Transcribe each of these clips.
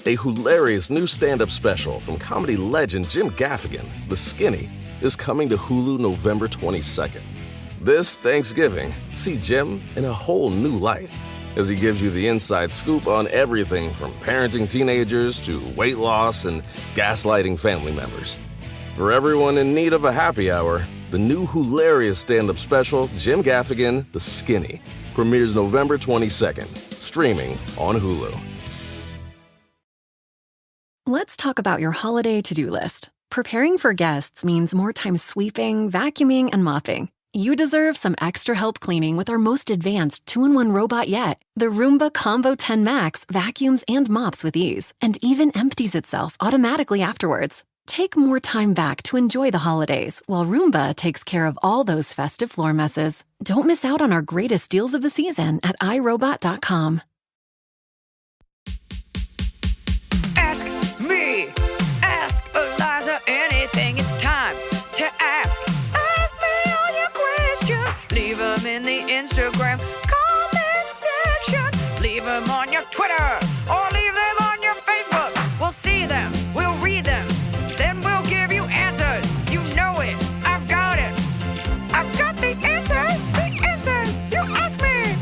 A hilarious new stand-up special from comedy legend Jim Gaffigan, The Skinny, is coming to Hulu November 22nd. This Thanksgiving, see Jim in a whole new light as he gives you the inside scoop on everything from parenting teenagers to weight loss and gaslighting family members. For everyone in need of a happy hour, the new hilarious stand-up special, Jim Gaffigan, The Skinny, premieres November 22nd, streaming on Hulu. Let's talk about your holiday to-do list. Preparing for guests means more time sweeping, vacuuming, and mopping. You deserve some extra help cleaning with our most advanced 2-in-1 robot yet. The Roomba Combo 10 Max vacuums and mops with ease, and even empties itself automatically afterwards. Take more time back to enjoy the holidays, while Roomba takes care of all those festive floor messes. Don't miss out on our greatest deals of the season at iRobot.com. Ask me, ask Iliza anything. It's time to ask. Ask me all your questions. Leave them in the Instagram comment section. Leave them on your Twitter or leave them on your Facebook. We'll see them, we'll read them, then we'll give you answers. You know it, I've got it. I've got the answer, you ask me.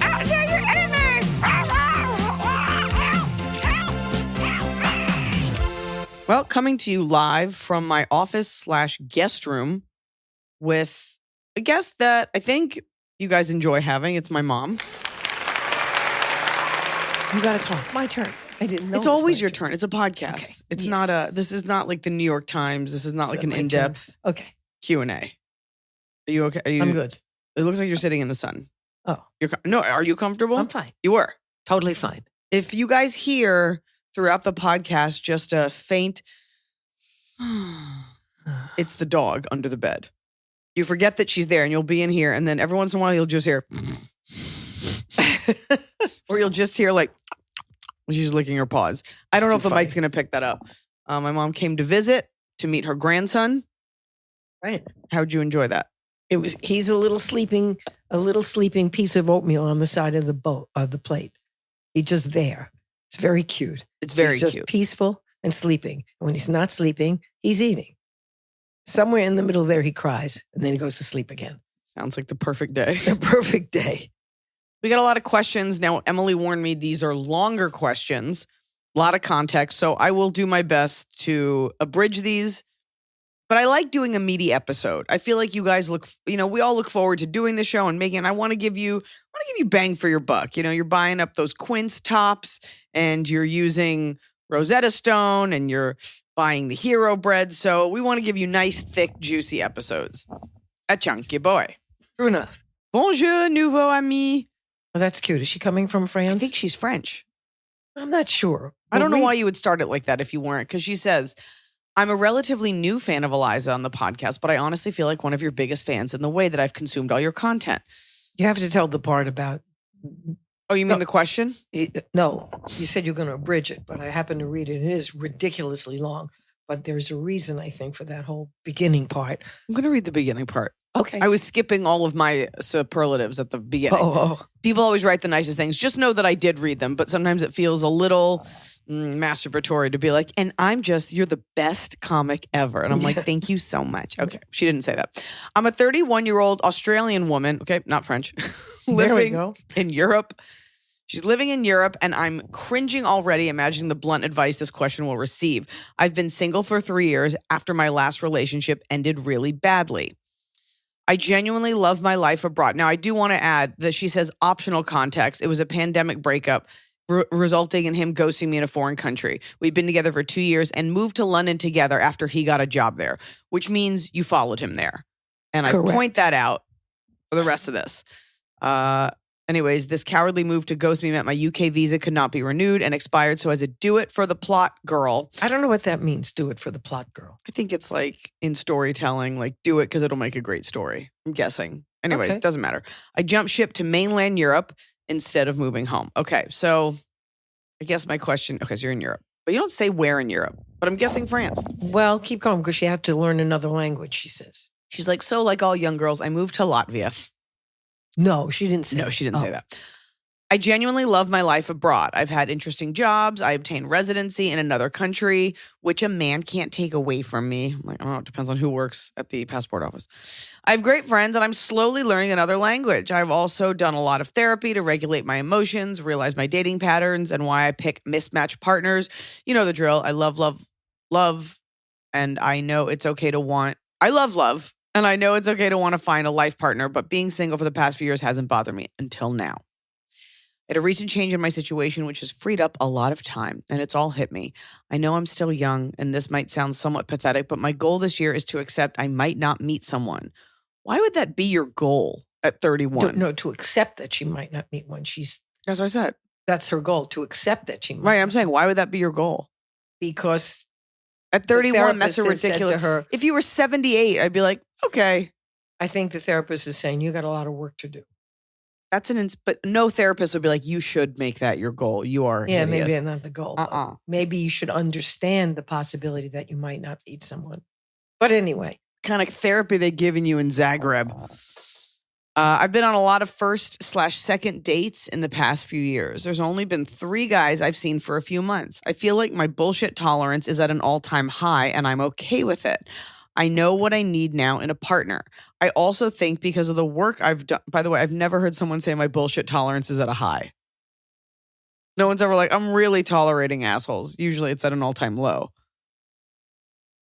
I'll tell you anything. Well, coming to you live from my office/guest room with a guest that I think you guys enjoy having. It's my mom. You got to talk. My turn. I didn't know. It's always your turn. It's a podcast. Okay. It's Yes. not this is not like the New York Times. This is not like an my in-depth turn? Okay. Q&A. Are you okay? Are you, I'm good. It looks like you're sitting in the sun. Oh, No, are you comfortable? I'm fine. You were. Totally fine. If you guys hear throughout the podcast just a faint, it's the dog under the bed. You forget that she's there and you'll be in here and then every once in a while you'll just hear, or you'll just hear like, she's licking her paws. I don't know if the mic's going to pick that up. My mom came to visit to meet her grandson. Right. How'd you enjoy that? He's a little sleeping piece of oatmeal on the side of the plate. He's just there. It's very cute. It's very he's just cute. peaceful and sleeping. And when he's not sleeping, he's eating. Somewhere in the middle there, he cries and then he goes to sleep again. Sounds like the perfect day. A perfect day. We got a lot of questions. Now, Emily warned me these are longer questions, a lot of context. So I will do my best to abridge these. But I like doing a meaty episode. I feel like you guys we all look forward to doing the show and making. I want to give you bang for your buck. You know, you're buying up those quince tops and you're using Rosetta Stone and you're buying the hero bread. So we want to give you nice, thick, juicy episodes. A chunky boy. True enough. Bonjour, nouveau ami. Oh, that's cute. Is she coming from I France? think she's French. I'm not sure. I don't know why you would start it like that if you weren't, because she says, I'm a relatively new fan of Iliza on the podcast, but I honestly feel like one of your biggest fans in the way that I've consumed all your content. You have to tell the part about... Oh, you mean the question? No, you said you're going to abridge it, but I happened to read it. It is ridiculously long, but there's a reason, I think, for that whole beginning part. I'm going to read the beginning part. Okay. I was skipping all of my superlatives at the beginning. Oh. People always write the nicest things. Just know that I did read them, but sometimes it feels a little masturbatory to be like, and you're the best comic ever. And I'm like, thank you so much. Okay. She didn't say that. I'm a 31-year-old Australian woman. Okay. Not French. living in Europe. She's living in Europe, and I'm cringing already imagining the blunt advice this question will receive. I've been single for 3 years after my last relationship ended really badly. I genuinely love my life abroad. Now, I do want to add that she says optional context. It was a pandemic breakup resulting in him ghosting me in a foreign country. We've been together for 2 years and moved to London together after he got a job there, which means you followed him there. And I point that out for the rest of this. Anyways, this cowardly move to ghost me meant my UK visa could not be renewed and expired. So as a do it for the plot girl. I don't know what that means, do it for the plot girl. I think it's like in storytelling, like do it because it'll make a great story. I'm guessing. Anyways, Okay. It doesn't matter. I jumped ship to mainland Europe instead of moving home. Okay, so I guess my question, so you're in Europe. But you don't say where in Europe. But I'm guessing France. Well, keep going because she had to learn another language, she says. She's like, so like all young girls, I moved to Latvia. No, she didn't say No, that. she didn't say that. I genuinely love my life abroad. I've had interesting jobs. I obtained residency in another country, which a man can't take away from me. I'm like, oh, it depends on who works at the passport office. I have great friends, and I'm slowly learning another language. I've also done a lot of therapy to regulate my emotions, realize my dating patterns, and why I pick mismatched partners. You know the drill. I love, and I know it's okay to want. I love, and I know it's okay to want to find a life partner, but being single for the past few years hasn't bothered me until now. I had a recent change in my situation, which has freed up a lot of time, and it's all hit me. I know I'm still young, and this might sound somewhat pathetic, but my goal this year is to accept I might not meet someone. Why would that be your goal at 31? No, to accept that she might not meet one. That's what I said. That's her goal, to accept that she might. Right, I'm saying, why would that be your goal? Because at 31, that's a therapist has said ridiculous. to her, if you were 78, I'd be like, okay. I think the therapist is saying, you got a lot of work to do. That's but no therapist would be like, you should make that your goal. You are Yeah, hideous. maybe not the goal. but Maybe you should understand the possibility that you might not meet someone. But anyway. Kind of therapy they giving you in Zagreb. I've been on a lot of first/second dates in the past few years. There's only been 3 guys I've seen for a few months. I feel like my bullshit tolerance is at an all-time high, and I'm okay with it. I know what I need now in a partner. I also think because of the work I've done, by the way, I've never heard someone say my bullshit tolerance is at a high. No one's ever like, I'm really tolerating assholes. Usually it's at an all-time low.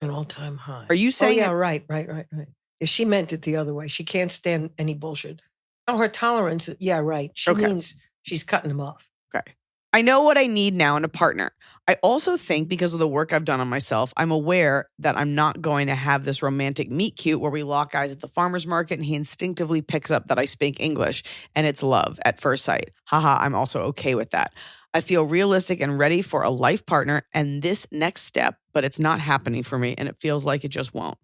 An all-time high. Are you saying? Oh, yeah, right. If she meant it the other way, she can't stand any bullshit. Oh, her tolerance, yeah, right. She means she's cutting them off. Okay. I know what I need now in a partner. I also think because of the work I've done on myself, I'm aware that I'm not going to have this romantic meet cute where we lock eyes at the farmer's market and he instinctively picks up that I speak English and it's love at first sight. Haha, I'm also okay with that. I feel realistic and ready for a life partner and this next step, but it's not happening for me and it feels like it just won't.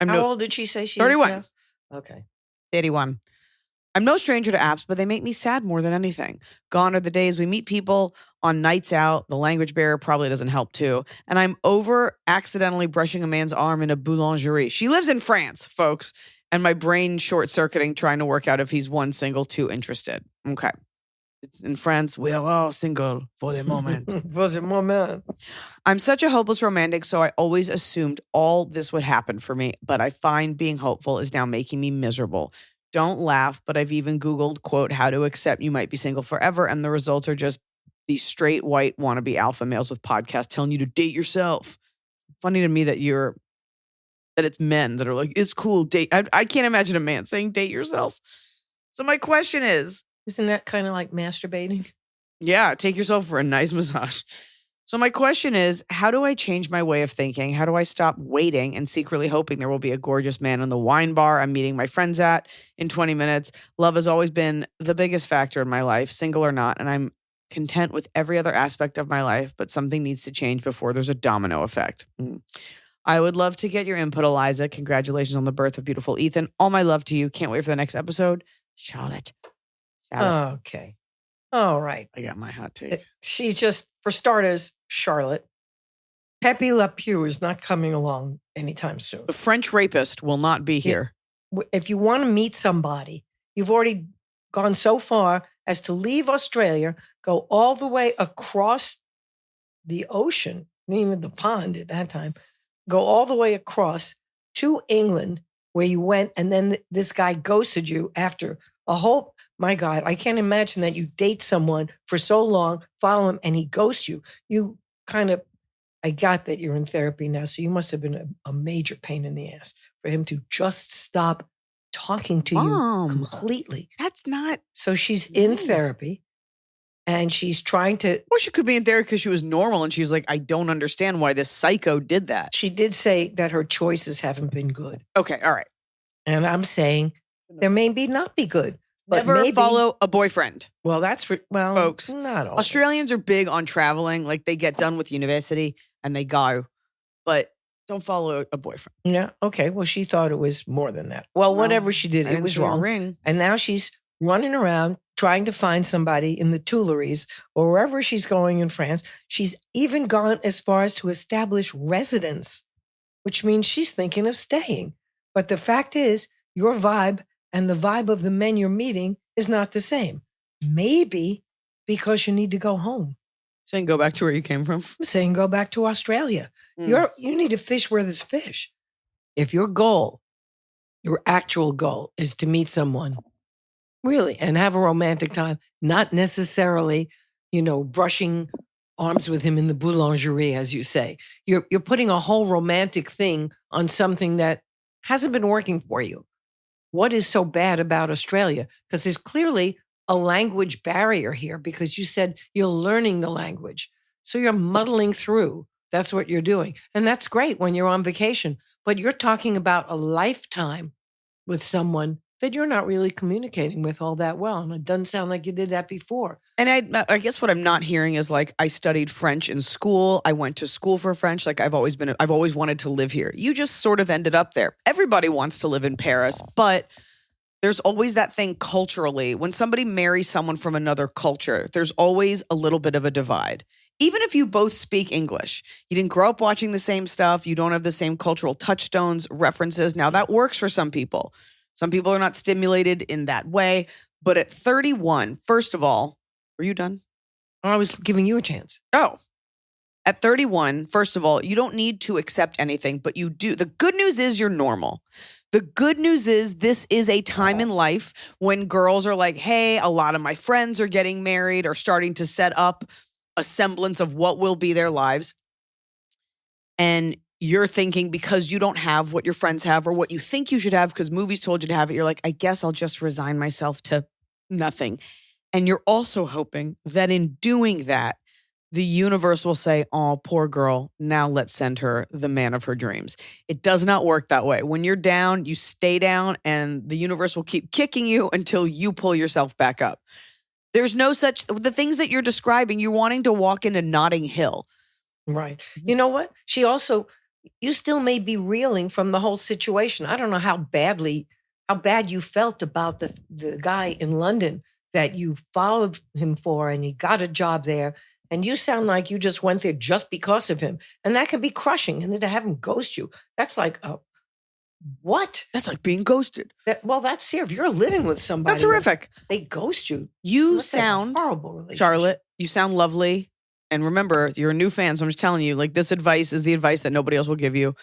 How old did she say she 31. is now? Okay. 31. I'm no stranger to apps, but they make me sad more than anything. Gone are the days we meet people on nights out. The language barrier probably doesn't help too. And I'm over accidentally brushing a man's arm in a boulangerie. She lives in France, folks. And my brain short-circuiting trying to work out if he's 1, single, 2, interested. Okay. It's in France. We are all single for the moment. For the moment. I'm such a hopeless romantic, so I always assumed all this would happen for me. But I find being hopeful is now making me miserable. Don't laugh, but I've even Googled, quote, how to accept you might be single forever. And the results are just these straight white wannabe alpha males with podcasts telling you to date yourself. Funny to me that it's men that are like, it's cool, date. I can't imagine a man saying date yourself. So my question is. Isn't that kind of like masturbating? Yeah, take yourself for a nice massage. So my question is, how do I change my way of thinking? How do I stop waiting and secretly hoping there will be a gorgeous man in the wine bar I'm meeting my friends at in 20 minutes? Love has always been the biggest factor in my life, single or not, and I'm content with every other aspect of my life, but something needs to change before there's a domino effect. I would love to get your input, Iliza. Congratulations on the birth of beautiful Ethan. All my love to you. Can't wait for the next episode. Charlotte. Okay. All right. I got my hot take. She's just, for starters, Charlotte. Pepe Le Pew is not coming along anytime soon. The French rapist will not be here. If you want to meet somebody, you've already gone so far as to leave Australia, go all the way across the ocean, not even the pond at that time, go all the way across to England where you went, and then this guy ghosted you after a whole, my God, I can't imagine that you date someone for so long, follow him, and he ghosts you. You kind of, I got that you're in therapy now, so you must have been a major pain in the ass for him to just stop talking to you completely. That's not. So she's in therapy, and she's trying to. Or she could be in therapy because she was normal, and she's like, I don't understand why this psycho did that. She did say that her choices haven't been good. Okay, all right. And I'm saying there may not be good. But never maybe, follow a boyfriend. Well, that's for, well, folks. Not always. Australians are big on traveling. Like they get done with university and they go, but don't follow a boyfriend. Yeah. Okay. Well, she thought it was more than that. Well, whatever she did, it was wrong. Ring. And now she's running around trying to find somebody in the Tuileries or wherever she's going in France. She's even gone as far as to establish residence, which means she's thinking of staying. But the fact is, your vibe and the vibe of the men you're meeting is not the same. maybe because you need to go home. Saying go back to where you came from. I'm saying go back to Australia. You need to fish where there's fish. If your goal, your actual goal is to meet someone, really, and have a romantic time, not necessarily, brushing arms with him in the boulangerie, as you say. You're putting a whole romantic thing on something that hasn't been working for you. What is so bad about Australia? Because there's clearly a language barrier here because you said you're learning the language. So you're muddling through. That's what you're doing. And that's great when you're on vacation. But you're talking about a lifetime with someone that you're not really communicating with all that well. And it doesn't sound like you did that before. And I guess what I'm not hearing is like, I studied French in school. I went to school for French. Like I've always wanted to live here. You just sort of ended up there. Everybody wants to live in Paris, but there's always that thing culturally. When somebody marries someone from another culture, there's always a little bit of a divide. Even if you both speak English, you didn't grow up watching the same stuff. You don't have the same cultural touchstones, references. Now that works for some people. Some people are not stimulated in that way. But at 31, first of all, were you done? I was giving you a chance. Oh, at 31, first of all, you don't need to accept anything, but you do. The good news is you're normal. The good news is this is a time in life when girls are like, hey, a lot of my friends are getting married or starting to set up a semblance of what will be their lives. And you're thinking because you don't have what your friends have or what you think you should have because movies told you to have it, you're like, I guess I'll just resign myself to nothing. And you're also hoping that in doing that, the universe will say, oh, poor girl, now let's send her the man of her dreams. It does not work that way. When you're down, you stay down and the universe will keep kicking you until you pull yourself back up. There's no such, the things that you're describing, you're wanting to walk into Notting Hill. Right. You know what? You still may be reeling from the whole situation. I don't know how bad you felt about the guy in London that you followed him for and you got a job there. And you sound like you just went there just because of him. And that can be crushing. And then to have him ghost you, that's like, what? That's like being ghosted. That's serious. If you're living with somebody. That's horrific. They ghost you. You sound horrible relationship. Charlotte, you sound lovely. And remember, you're a new fan, so I'm just telling you, like, this advice is the advice that nobody else will give you.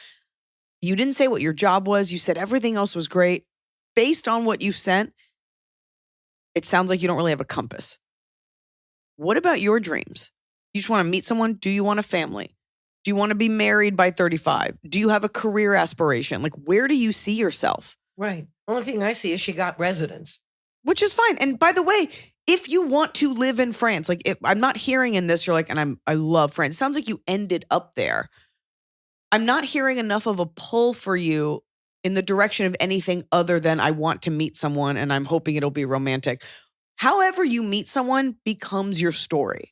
You didn't say what your job was. You said everything else was great. Based on what you sent, it sounds like you don't really have a compass. What about your dreams? You just want to meet someone? Do you want a family? Do you want to be married by 35? Do you have a career aspiration? Like, where do you see yourself? Right. Only thing I see is she got residence. Which is fine. And by the way, if you want to live in France, like I'm not hearing in this, you're like, and I love France. It sounds like you ended up there. I'm not hearing enough of a pull for you in the direction of anything other than I want to meet someone and I'm hoping it'll be romantic. However you meet someone becomes your story.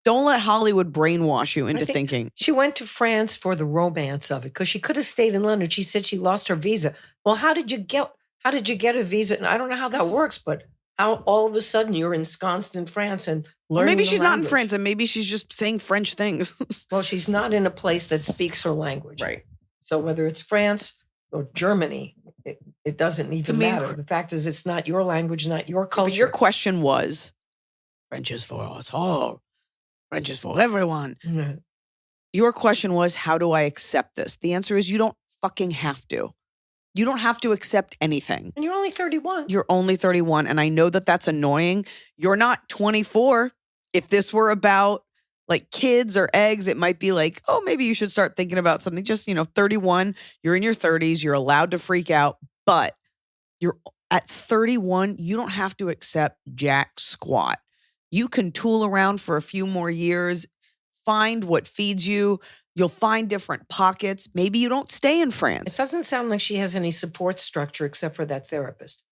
Don't let Hollywood brainwash you into thinking. She went to France for the romance of it because she could have stayed in London. She said she lost her visa. Well, how did you get a visa? And I don't know how that works, but how all of a sudden you're ensconced in France and learning maybe the she's language. not in France and maybe she's just saying French things. Well, she's not in a place that speaks her language. Right. So whether it's France or Germany, it doesn't even matter. The fact is it's not your language, not your culture. But your question was, French is for us all. French is for everyone. Mm-hmm. Your question was, how do I accept this? The answer is you don't fucking have to. You don't have to accept anything. And you're only 31. You're only 31. And I know that that's annoying. You're not 24. If this were about like kids or eggs, it might be like, oh, maybe you should start thinking about something. Just, 31, you're in your 30s. You're allowed to freak out. But you're at 31, you don't have to accept jack squat. You can tool around for a few more years, find what feeds you. You'll find different pockets. Maybe you don't stay in France. It doesn't sound like she has any support structure except for that therapist.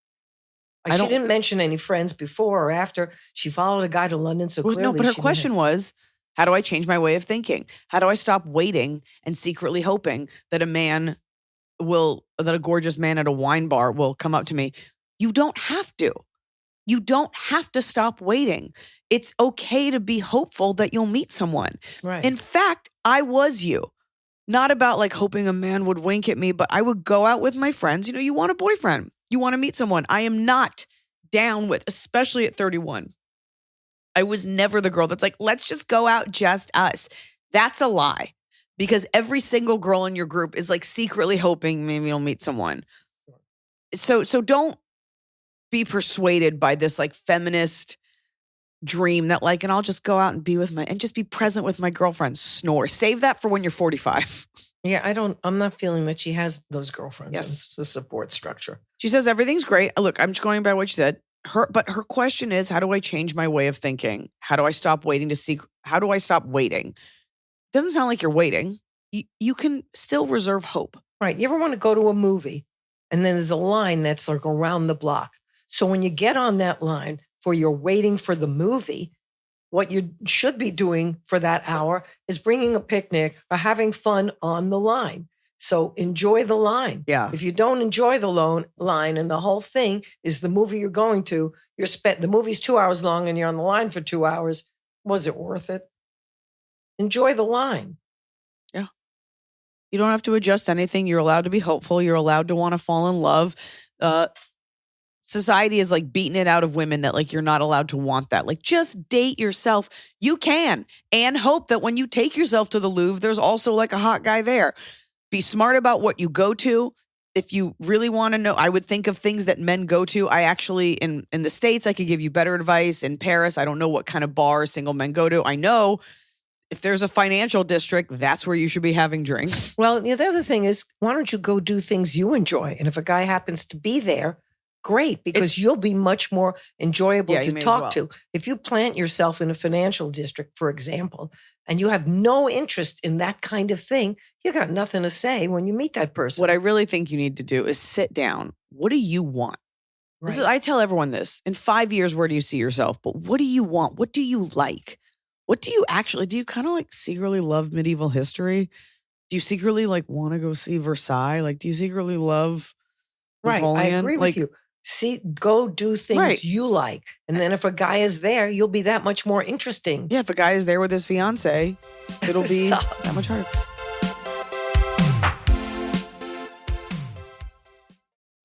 She didn't mention any friends before or after. She followed a guy to London, so clearly. No, but her question was, how do I change my way of thinking? How do I stop waiting and secretly hoping that that a gorgeous man at a wine bar will come up to me? You don't have to. You don't have to stop waiting. It's okay to be hopeful that you'll meet someone. Right. In fact, I was you. Not about like hoping a man would wink at me, but I would go out with my friends. You want a boyfriend. You want to meet someone. I am not down with, especially at 31. I was never the girl that's like, let's just go out, just us. That's a lie, because every single girl in your group is like secretly hoping maybe you'll meet someone. So don't be persuaded by this like feminist dream that like, and I'll just go out and and just be present with my girlfriends. Snore. Save that for when you're 45. Yeah, I'm not feeling that she has those girlfriends. Yes. It's the support structure. She says everything's great. Look, I'm just going by what she said. But her question is, how do I change my way of thinking? How do I stop waiting to seek? How do I stop waiting? Doesn't sound like you're waiting. You can still reserve hope. Right. You ever want to go to a movie and then there's a line that's like around the block. So when you get on that line for you're waiting for the movie, what you should be doing for that hour is bringing a picnic or having fun on the line. So enjoy the line. Yeah. If you don't enjoy the line and the whole thing is the movie you're going to, the movie's 2 hours long and you're on the line for 2 hours. Was it worth it? Enjoy the line. Yeah. You don't have to adjust anything. You're allowed to be hopeful. You're allowed to want to fall in love. Society is like beating it out of women that like you're not allowed to want that. Like just date yourself. You can. And hope that when you take yourself to the Louvre, there's also like a hot guy there. Be smart about what you go to. If you really want to know, I would think of things that men go to. I actually, in the States, I could give you better advice. In Paris, I don't know what kind of bars single men go to. I know if there's a financial district, that's where you should be having drinks. Well, the other thing is, why don't you go do things you enjoy? And if a guy happens to be there, great, because you'll be much more enjoyable to talk to. If you plant yourself in a financial district, for example, and you have no interest in that kind of thing, you got nothing to say when you meet that person. What I really think you need to do is sit down. What do you want? Right. I tell everyone this. In 5 years, where do you see yourself? But what do you want? What do you like? What do you actually, do you kind of like secretly love medieval history? Do you secretly like want to go see Versailles? Like, do you secretly love Napoleon? I agree with you. Go do things you like. And then if a guy is there, you'll be that much more interesting. Yeah, if a guy is there with his fiance, it'll be that much harder.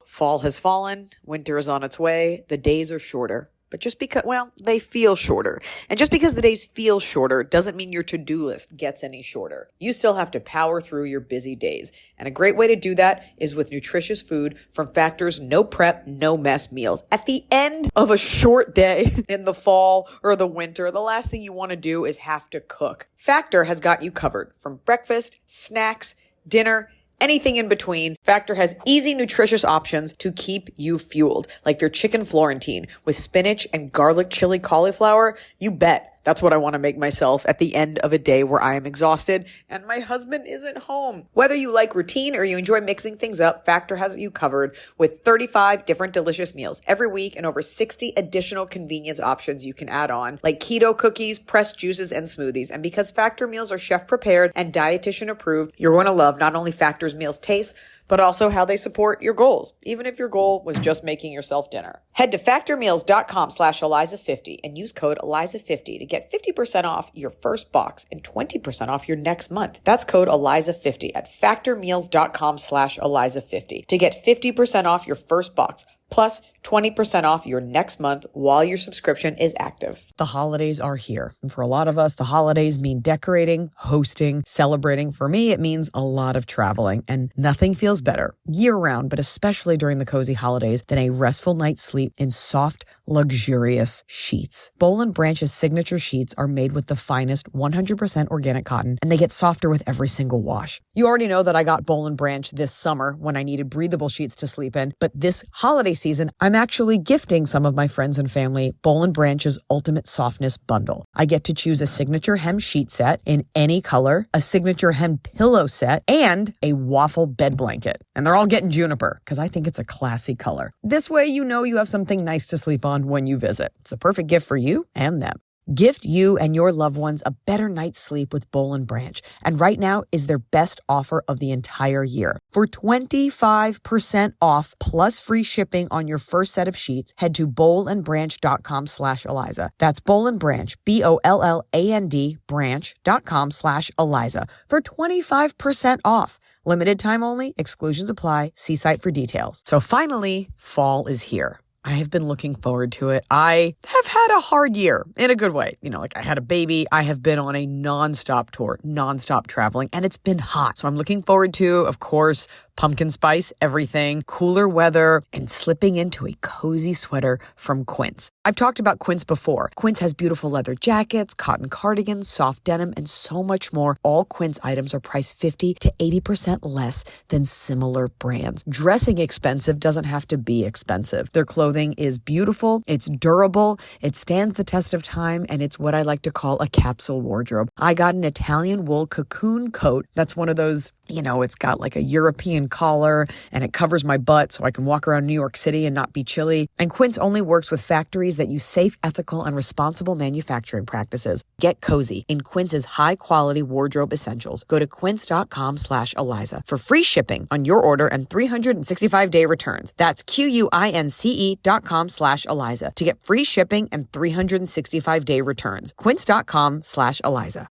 Fall has fallen. Winter is on its way. The days are shorter. But just because, they feel shorter. And just because the days feel shorter doesn't mean your to-do list gets any shorter. You still have to power through your busy days. And a great way to do that is with nutritious food from Factor's no prep, no mess meals. At the end of a short day in the fall or the winter, the last thing you want to do is have to cook. Factor has got you covered from breakfast, snacks, dinner, anything in between. Factor has easy, nutritious options to keep you fueled, like their chicken Florentine with spinach and garlic chili cauliflower. You bet. That's what I want to make myself at the end of a day where I am exhausted and my husband isn't home. Whether you like routine or you enjoy mixing things up, Factor has you covered with 35 different delicious meals every week and over 60 additional convenience options you can add on, like keto cookies, pressed juices, and smoothies. And because Factor meals are chef prepared and dietitian approved, you're going to love not only Factor's meals taste, but also how they support your goals, even if your goal was just making yourself dinner. Head to factormeals.com/Iliza50 and use code Iliza50 to get 50% off your first box and 20% off your next month. That's code Iliza50 at factormeals.com/Iliza50 to get 50% off your first box plus 20% off your next month while your subscription is active. The holidays are here. And for a lot of us, the holidays mean decorating, hosting, celebrating. For me, it means a lot of traveling, and nothing feels better year-round, but especially during the cozy holidays, than a restful night's sleep in soft, luxurious sheets. Boll & Branch's signature sheets are made with the finest 100% organic cotton, and they get softer with every single wash. You already know that I got Boll & Branch this summer when I needed breathable sheets to sleep in, but this holiday season, I'm actually gifting some of my friends and family Boll & Branch's Ultimate Softness Bundle. I get to choose a signature hem sheet set in any color, a signature hem pillow set, and a waffle bed blanket. And they're all getting juniper because I think it's a classy color. This way, you know you have something nice to sleep on when you visit. It's the perfect gift for you and them. Gift you and your loved ones a better night's sleep with Boll & Branch. And right now is their best offer of the entire year. For 25% off plus free shipping on your first set of sheets, head to bollandbranch.com/Iliza. That's Boll & Branch, BOLLAND branch.com/Iliza for 25% off. Limited time only, exclusions apply. See site for details. So finally, fall is here. I have been looking forward to it. I have had a hard year in a good way. Like I had a baby. I have been on a nonstop tour, nonstop traveling, and it's been hot. So I'm looking forward to, of course, pumpkin spice, everything, cooler weather, and slipping into a cozy sweater from Quince. I've talked about Quince before. Quince has beautiful leather jackets, cotton cardigans, soft denim, and so much more. All Quince items are priced 50 to 80% less than similar brands. Dressing expensive doesn't have to be expensive. Their clothing is beautiful, it's durable, it stands the test of time, and it's what I like to call a capsule wardrobe. I got an Italian wool cocoon coat. That's one of those, it's got like a European collar and it covers my butt so I can walk around New York City and not be chilly. And Quince only works with factories that use safe, ethical, and responsible manufacturing practices. Get cozy in Quince's high-quality wardrobe essentials. Go to quince.com/Iliza for free shipping on your order and 365-day returns. That's QUINCE.com/Iliza to get free shipping and 365-day returns. Quince.com/Iliza.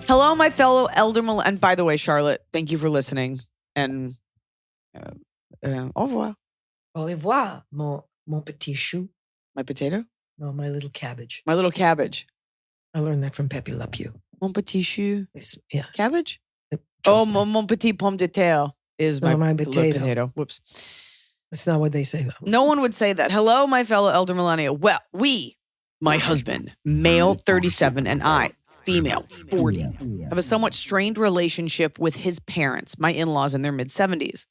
Hello, my fellow elder and by the way, Charlotte, thank you for listening. And au revoir. Au revoir, mon petit chou. My potato? No, my little cabbage. My little cabbage. I learned that from Pepe Le Pew. Mon petit chou. Yeah. Cabbage? Trust me. Mon petit pomme de terre is my potato. Whoops. That's not what they say, though. No one would say that. Hello, my fellow elder millennial. Well, my husband, male 37, and I, female 40, have a somewhat strained relationship with his parents, my in-laws in their mid-70s.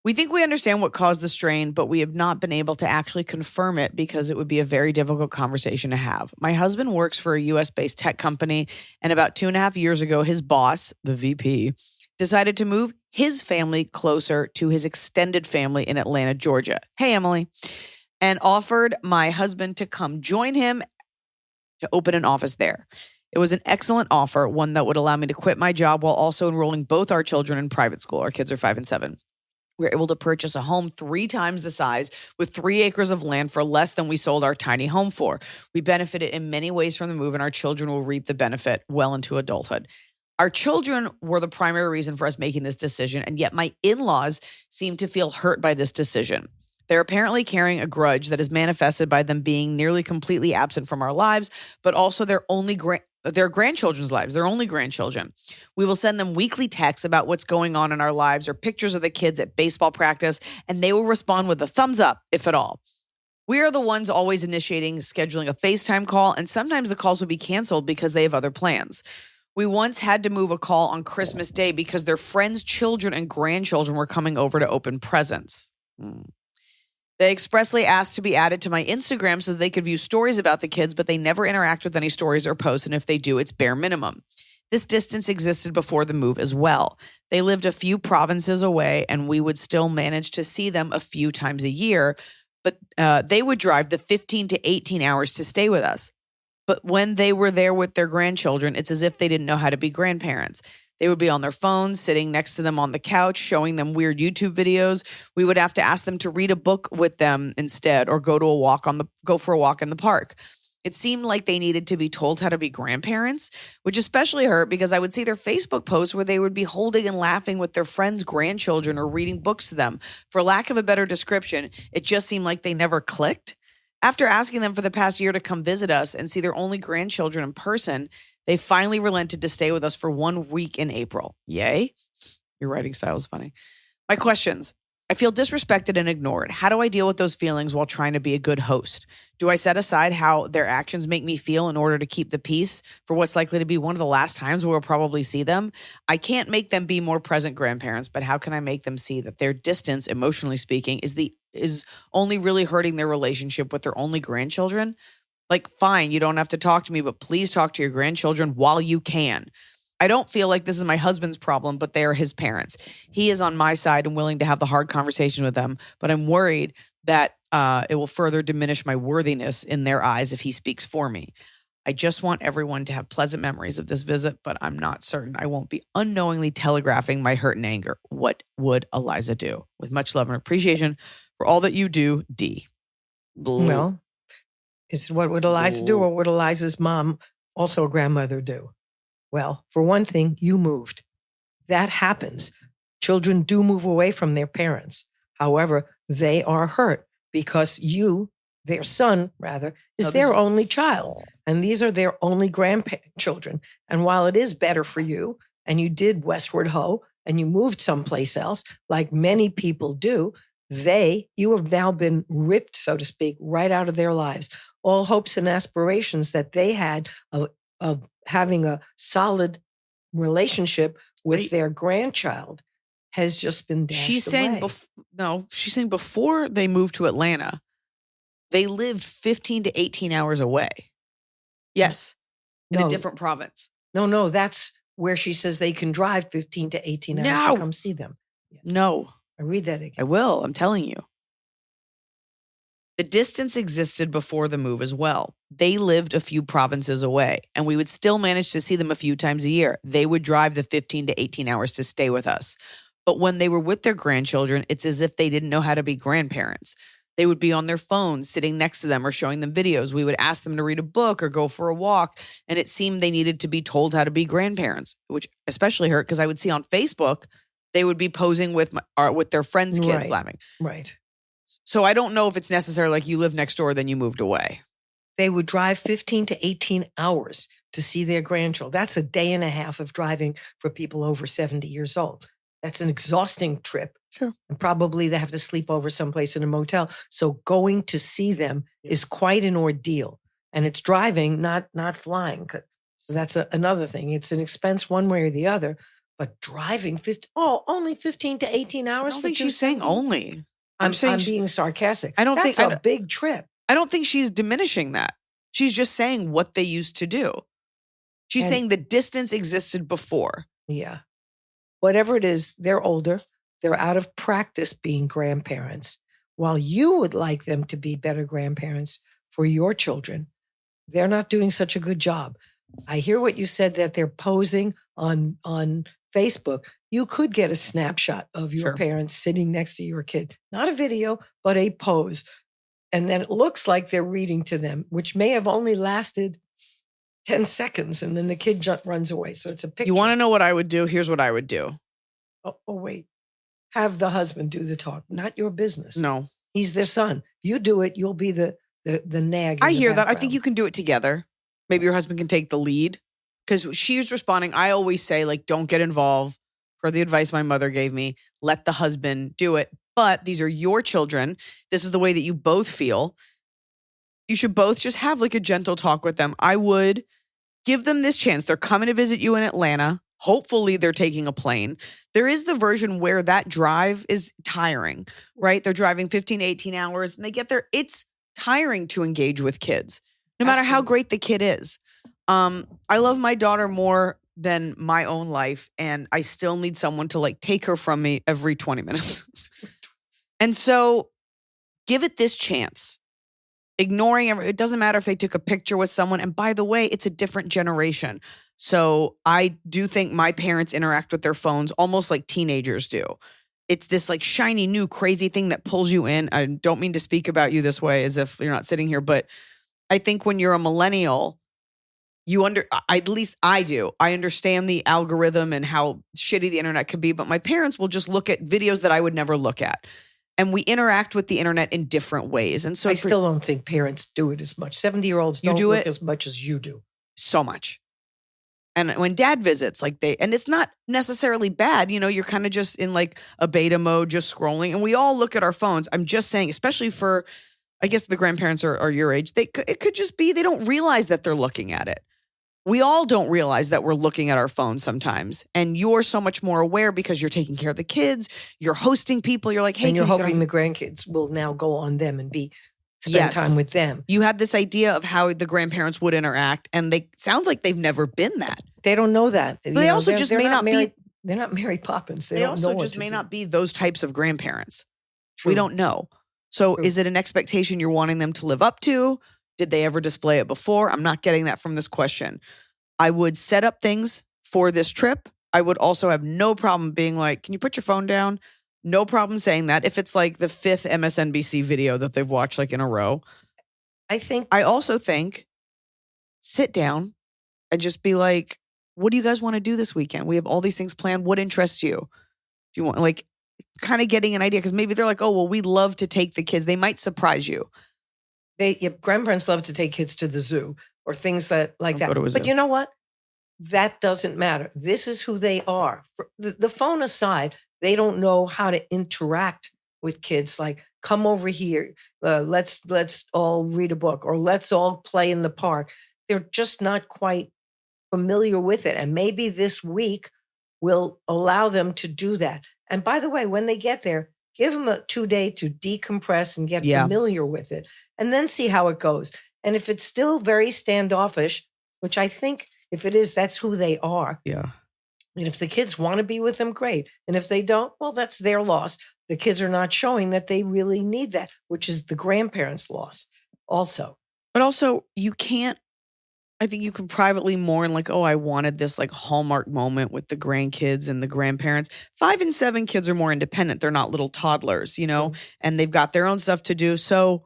We think we understand what caused the strain, but we have not been able to actually confirm it because it would be a very difficult conversation to have. My husband works for a US-based tech company, and about 2.5 years ago, his boss, the VP, decided to move his family closer to his extended family in Atlanta, Georgia. Hey, Emily. And offered my husband to come join him to open an office there. It was an excellent offer, one that would allow me to quit my job while also enrolling both our children in private school. Our kids are 5 and 7. We were able to purchase a home 3 times the size with 3 acres of land for less than we sold our tiny home for. We benefited in many ways from the move, and our children will reap the benefit well into adulthood. Our children were the primary reason for us making this decision, and yet my in-laws seem to feel hurt by this decision. They're apparently carrying a grudge that is manifested by them being nearly completely absent from our lives, but also their grandchildren's lives, their only grandchildren. We will send them weekly texts about what's going on in our lives or pictures of the kids at baseball practice, and they will respond with a thumbs up, if at all. We are the ones always initiating, scheduling a FaceTime call, and sometimes the calls will be canceled because they have other plans. We once had to move a call on Christmas Day because their friends' children and grandchildren were coming over to open presents. They expressly asked to be added to my Instagram so that they could view stories about the kids, but they never interact with any stories or posts, and if they do, it's bare minimum. This distance existed before the move as well. They lived a few provinces away, and we would still manage to see them a few times a year, but they would drive the 15 to 18 hours to stay with us. But when they were there with their grandchildren, it's as if they didn't know how to be grandparents. They would be on their phones, sitting next to them on the couch, showing them weird YouTube videos. We would have to ask them to read a book with them instead, or go for a walk in the park. It seemed like they needed to be told how to be grandparents, which especially hurt because I would see their Facebook posts where they would be holding and laughing with their friends' grandchildren or reading books to them. For lack of a better description, it just seemed like they never clicked. After asking them for the past year to come visit us and see their only grandchildren in person, they finally relented to stay with us for 1 week in April. Yay. Your writing style is funny. My questions. I feel disrespected and ignored. How do I deal with those feelings while trying to be a good host? Do I set aside how their actions make me feel in order to keep the peace for what's likely to be one of the last times we'll probably see them? I can't make them be more present grandparents, but how can I make them see that their distance, emotionally speaking, is only really hurting their relationship with their only grandchildren? Like, fine, you don't have to talk to me, but please talk to your grandchildren while you can. I don't feel like this is my husband's problem, but they are his parents. He is on my side and willing to have the hard conversation with them, but I'm worried that it will further diminish my worthiness in their eyes if he speaks for me. I just want everyone to have pleasant memories of this visit, but I'm not certain I won't be unknowingly telegraphing my hurt and anger. What would Iliza do? With much love and appreciation for all that you do, D. Well, it's what would Iliza do, or would Iliza's mom, also a grandmother, do? Well, for one thing, you moved. That happens. Children do move away from their parents. However, they are hurt because you, their son rather, is their only child. And these are their only grandchildren. And while it is better for you, and you did Westward Ho, and you moved someplace else, like many people do, you have now been ripped, so to speak, right out of their lives. All hopes and aspirations that they had of having a solid relationship with their grandchild has just been dashed She's away. saying she's saying before they moved to Atlanta, they lived 15 to 18 hours away. Yes, in a different province. No, that's where she says they can drive 15 to 18 hours to come see them. Yes. No. I read that again. I will. I'm telling you. The distance existed before the move as well. They lived a few provinces away, and we would still manage to see them a few times a year. They would drive the 15 to 18 hours to stay with us. But when they were with their grandchildren, it's as if they didn't know how to be grandparents. They would be on their phones, sitting next to them or showing them videos. We would ask them to read a book or go for a walk, and it seemed they needed to be told how to be grandparents, which especially hurt because I would see on Facebook, they would be posing with their friends' kids laughing. Right. So I don't know if it's necessarily like you live next door, then you moved away. They would drive 15 to 18 hours to see their grandchildren. That's a day and a half of driving for people over 70 years old. That's an exhausting trip. Sure. And probably they have to sleep over someplace in a motel. So going to see them is quite an ordeal. And it's driving, not flying. So that's another thing. It's an expense one way or the other. But driving only 15 to 18 hours. I don't think she's saying only. I'm being sarcastic. That's a big trip. I don't think she's diminishing that. She's just saying what they used to do. She's saying the distance existed before. Yeah. Whatever it is, they're older. They're out of practice being grandparents. While you would like them to be better grandparents for your children, they're not doing such a good job. I hear what you said, that they're posing on Facebook. You could get a snapshot of your parents sitting next to your kid. Not a video, but a pose. And then it looks like they're reading to them, which may have only lasted 10 seconds. And then the kid runs away. So it's a picture. You want to know what I would do? Here's what I would do. Oh, wait. Have the husband do the talk. Not your business. No. He's their son. You do it. You'll be the nag. I hear that. I think you can do it together. Maybe your husband can take the lead. Because she's responding. I always say, like, don't get involved. For the advice my mother gave me, let the husband do it. But these are your children. This is the way that you both feel. You should both just have like a gentle talk with them. I would give them this chance. They're coming to visit you in Atlanta. Hopefully they're taking a plane. There is the version where that drive is tiring, right? They're driving 15 to 18 hours and they get there. It's tiring to engage with kids, no matter how great the kid is. I love my daughter more than my own life, and I still need someone to like take her from me every 20 minutes. And so give it this chance. Ignoring it doesn't matter if they took a picture with someone. And by the way, it's a different generation. So I do think my parents interact with their phones almost like teenagers do. It's this like shiny new crazy thing that pulls you in. I don't mean to speak about you this way as if you're not sitting here, but I think when you're a millennial, at least I do. I understand the algorithm and how shitty the internet could be, but my parents will just look at videos that I would never look at. And we interact with the internet in different ways. And so I still don't think parents do it as much. 70-year-olds don't look as much as you do. So much. And when dad visits, and it's not necessarily bad, you're kind of just in like a beta mode, just scrolling. And we all look at our phones. I'm just saying, especially for, I guess the grandparents are your age, it could just be they don't realize that they're looking at it. We all don't realize that we're looking at our phones sometimes. And you're so much more aware because you're taking care of the kids. You're hosting people. You're like, hey, and you're hoping the grandkids will now go on them and spend time with them. You had this idea of how the grandparents would interact, and sounds like they've never been that. They don't know that. They also just may not be. They're not Mary Poppins. They also just may not be those types of grandparents. True. We don't know. So is it an expectation you're wanting them to live up to? Did they ever display it before? I'm not getting that from this question. I would set up things for this trip. I would also have no problem being like, can you put your phone down? No problem saying that. If it's like the 5th MSNBC video that they've watched like in a row. I also think sit down and just be like, what do you guys want to do this weekend? We have all these things planned. What interests you? Do you want, like, kind of getting an idea? Because maybe they're like, oh, well, we'd love to take the kids. They might surprise you. Grandparents love to take kids to the zoo or things that like Don't that. go to a zoo. But you know what? That doesn't matter. This is who they are. The phone aside, they don't know how to interact with kids. Like, come over here. Let's all read a book, or let's all play in the park. They're just not quite familiar with it. And maybe this week will allow them to do that. And by the way, when they get there, give them a 2-day to decompress and get familiar with it, and then see how it goes. And if it's still very standoffish, which I think if it is, that's who they are. Yeah. And if the kids want to be with them, great. And if they don't, well, that's their loss. The kids are not showing that they really need that, which is the grandparents' loss also. But also, I think you can privately mourn, like, oh, I wanted this like Hallmark moment with the grandkids and the grandparents. 5 and 7 kids are more independent. They're not little toddlers, and they've got their own stuff to do. So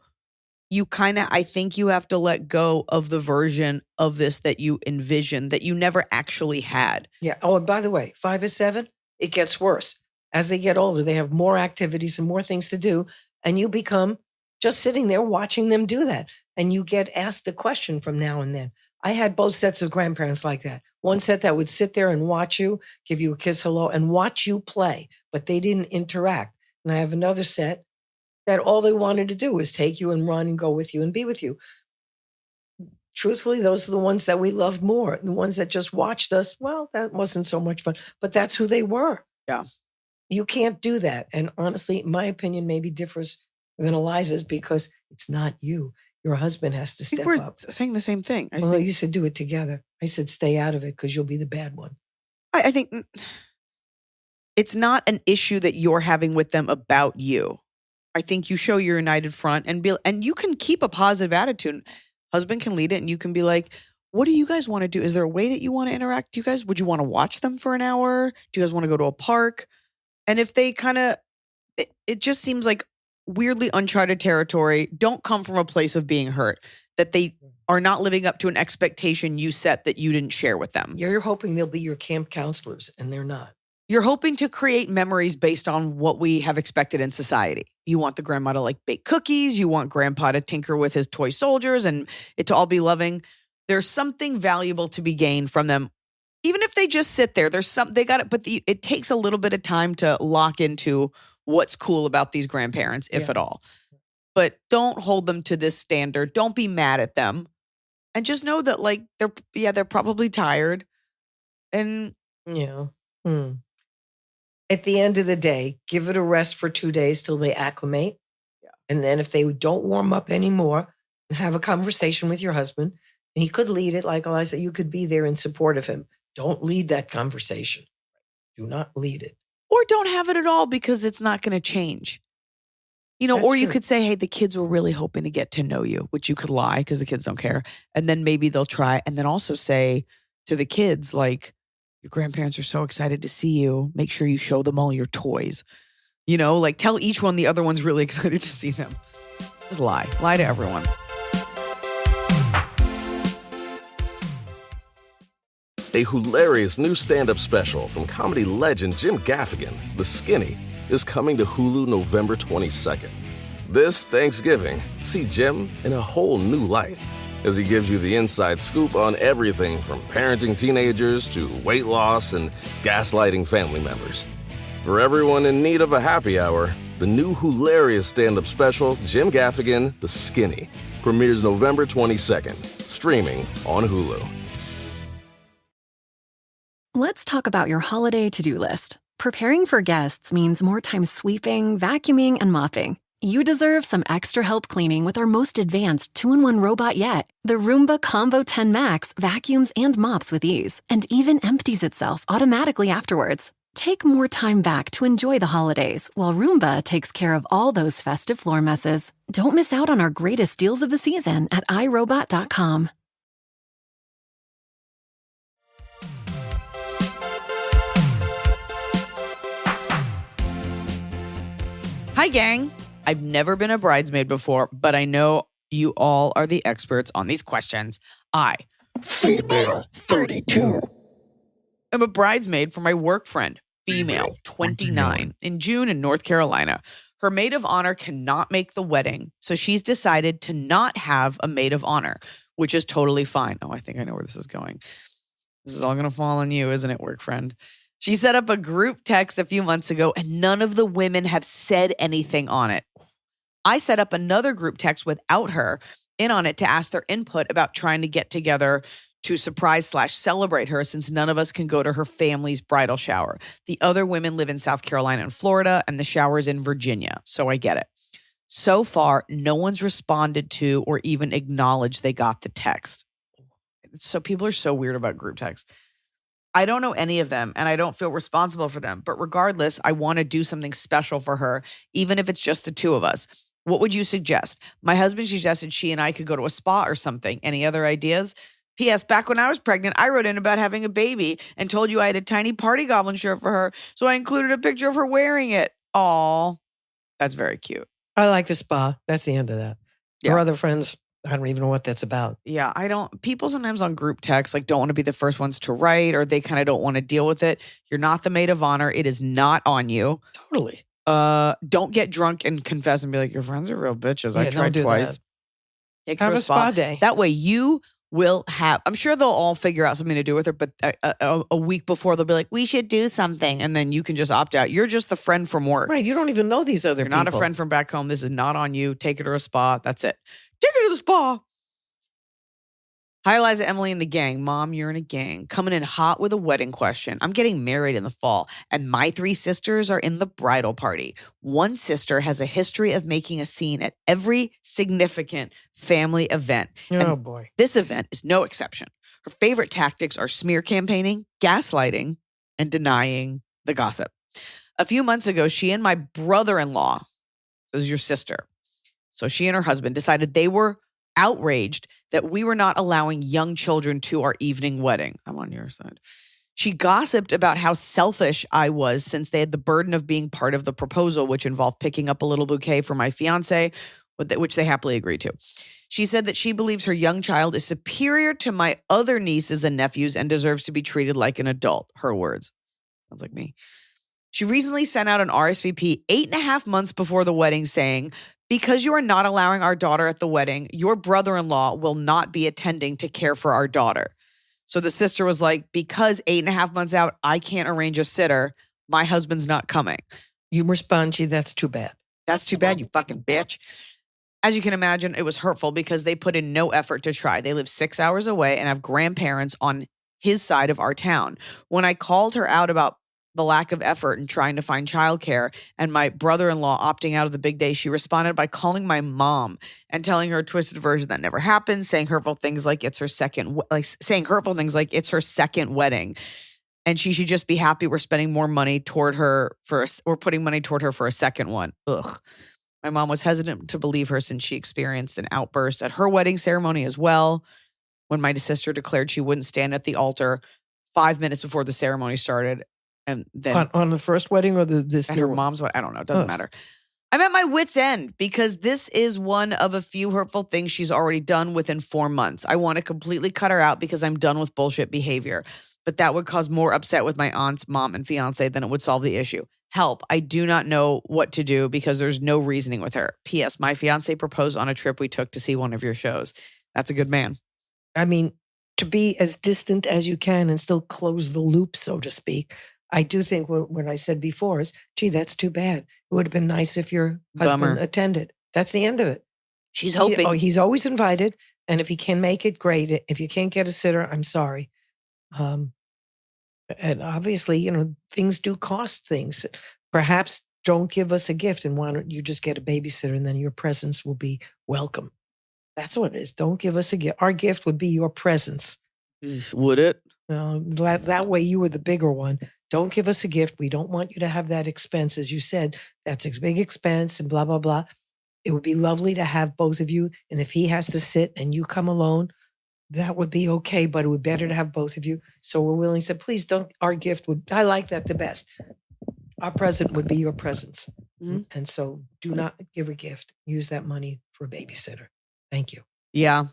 I think you have to let go of the version of this that you envisioned, that you never actually had. Yeah. Oh, and by the way, 5 or 7, it gets worse. As they get older, they have more activities and more things to do. And you become just sitting there watching them do that. And you get asked a question from now and then. I had both sets of grandparents like that. One set that would sit there and watch you, give you a kiss, hello, and watch you play, but they didn't interact. And I have another set that all they wanted to do was take you and run and go with you and be with you. Truthfully, those are the ones that we loved more. The ones that just watched us, well, that wasn't so much fun, but that's who they were. Yeah. You can't do that. And honestly, my opinion maybe differs than Eliza's because it's not you. Your husband has to step we're up. saying the same thing. Well, you said do it together. I said stay out of it because you'll be the bad one. I think it's not an issue that you're having with them about you. I think you show your united front and you can keep a positive attitude. Husband can lead it, and you can be like, what do you guys want to do? Is there a way that you want to interact? Would you want to watch them for an hour? Do you guys want to go to a park? And if they it just seems like weirdly uncharted territory, don't come from a place of being hurt, that they are not living up to an expectation you set that you didn't share with them. You're hoping they'll be your camp counselors, and they're not. You're hoping to create memories based on what we have expected in society. You want the grandma to like bake cookies. You want grandpa to tinker with his toy soldiers and it to all be loving. There's something valuable to be gained from them. Even if they just sit there, they got it. But it takes a little bit of time to lock into what's cool about these grandparents, if at all. But don't hold them to this standard. Don't be mad at them. And just know that like they're probably tired. And at the end of the day, give it a rest for 2 days till they acclimate. Yeah. And then if they don't warm up anymore, have a conversation with your husband. And he could lead it, like Eliza, you could be there in support of him. Don't lead that conversation. Do not lead it. Or don't have it at all because it's not going to change. That's or you true. could say, hey, the kids were really hoping to get to know you, which you could lie because the kids don't care. And then maybe they'll try. And then also say to the kids, like, your grandparents are so excited to see you. Make sure you show them all your toys. Like tell each one the other one's really excited to see them. Just lie. Lie to everyone. A hilarious new stand-up special from comedy legend Jim Gaffigan, The Skinny, is coming to Hulu November 22nd. This Thanksgiving, see Jim in a whole new light as he gives you the inside scoop on everything from parenting teenagers to weight loss and gaslighting family members. For everyone in need of a happy hour, the new hilarious stand-up special, Jim Gaffigan, The Skinny, premieres November 22nd, streaming on Hulu. Let's talk about your holiday to-do list. Preparing for guests means more time sweeping, vacuuming, and mopping. You deserve some extra help cleaning with our most advanced 2-in-1 robot yet. The Roomba Combo 10 Max vacuums and mops with ease and even empties itself automatically afterwards. Take more time back to enjoy the holidays while Roomba takes care of all those festive floor messes. Don't miss out on our greatest deals of the season at iRobot.com. Hi, gang. I've never been a bridesmaid before, but I know you all are the experts on these questions. Female 32. I'm a bridesmaid for my work friend, female, 29, in June in North Carolina. Her maid of honor cannot make the wedding, so she's decided to not have a maid of honor, which is totally fine. Oh, I think I know where this is going. This is all going to fall on you, isn't it, work friend? She set up a group text a few months ago, and none of the women have said anything on it. I set up another group text without her in on it to ask their input about trying to get together to surprise/celebrate her, since none of us can go to her family's bridal shower. The other women live in South Carolina and Florida, and the shower's in Virginia, so I get it. So far, no one's responded to or even acknowledged they got the text. So people are so weird about group texts. I don't know any of them, and I don't feel responsible for them. But regardless, I want to do something special for her, even if it's just the two of us. What would you suggest? My husband suggested she and I could go to a spa or something. Any other ideas? P.S. Back when I was pregnant, I wrote in about having a baby and told you I had a tiny party goblin shirt for her, so I included a picture of her wearing it. Aw, that's very cute. I like the spa. That's the end of that. Yeah. Our other friends, I don't even know what that's about. Yeah, people sometimes on group text don't want to be the first ones to write, or they kind of don't want to deal with it. You're not the maid of honor. It is not on you. Totally. Don't get drunk and confess and be like, your friends are real bitches. I tried twice. Take her to a spa day. That way you will have, I'm sure they'll all figure out something to do with her, but a week before they'll be like, we should do something. And then you can just opt out. You're just the friend from work. Right. You don't even know these other people. You're not a friend from back home. This is not on you. Take her to a spa. That's it. Take her to the spa. Hi, Eliza, Emily, and the gang. Mom, you're in a gang. Coming in hot with a wedding question. I'm getting married in the fall, and my 3 sisters are in the bridal party. One sister has a history of making a scene at every significant family event. Oh, boy. This event is no exception. Her favorite tactics are smear campaigning, gaslighting, and denying the gossip. A few months ago, she and my brother-in-law, this is your sister, so she and her husband decided they were outraged that we were not allowing young children to our evening wedding. I'm on your side. She gossiped about how selfish I was since they had the burden of being part of the proposal, which involved picking up a little bouquet for my fiance, which they happily agreed to. She said that she believes her young child is superior to my other nieces and nephews and deserves to be treated like an adult. Her words. Sounds like me. She recently sent out an RSVP 8.5 months before the wedding saying, because you are not allowing our daughter at the wedding, your brother-in-law will not be attending to care for our daughter. So the sister was like, because 8.5 months out, I can't arrange a sitter. My husband's not coming. You respond, gee, that's too bad. That's too bad, you fucking bitch. As you can imagine, it was hurtful because they put in no effort to try. They live 6 hours away and have grandparents on his side of our town. When I called her out about the lack of effort in trying to find childcare and my brother-in-law opting out of the big day, she responded by calling my mom and telling her a twisted version that never happened, saying hurtful things like it's her second wedding. And she should just be happy we're spending more money toward her we're putting money toward her for a second one. Ugh. My mom was hesitant to believe her since she experienced an outburst at her wedding ceremony as well, when my sister declared she wouldn't stand at the altar 5 minutes before the ceremony started. And then on the first wedding or this? At her mom's wedding? I don't know. It doesn't matter. I'm at my wit's end because this is one of a few hurtful things she's already done within 4 months. I want to completely cut her out because I'm done with bullshit behavior. But that would cause more upset with my aunt's mom and fiance than it would solve the issue. Help. I do not know what to do because there's no reasoning with her. P.S. My fiance proposed on a trip we took to see one of your shows. That's a good man. I mean, to be as distant as you can and still close the loop, so to speak. I do think what I said before is, gee, that's too bad. It would have been nice if your husband attended. That's the end of it. She's hoping. He's always invited. And if he can make it, great. If you can't get a sitter, I'm sorry. And obviously, things do cost things. Perhaps don't give us a gift and why don't you just get a babysitter and then your presence will be welcome. That's what it is. Don't give us a gift. Our gift would be your presence. Would it? That way you were the bigger one. Don't give us a gift. We don't want you to have that expense. As you said, that's a big expense and blah, blah, blah. It would be lovely to have both of you. And if he has to sit and you come alone, that would be okay, but it would be better to have both of you. So we're willing to say, please don't, our gift would, I like that the best. Our present would be your presence. Mm-hmm. And so do not give a gift. Use that money for a babysitter. Thank you. Yeah.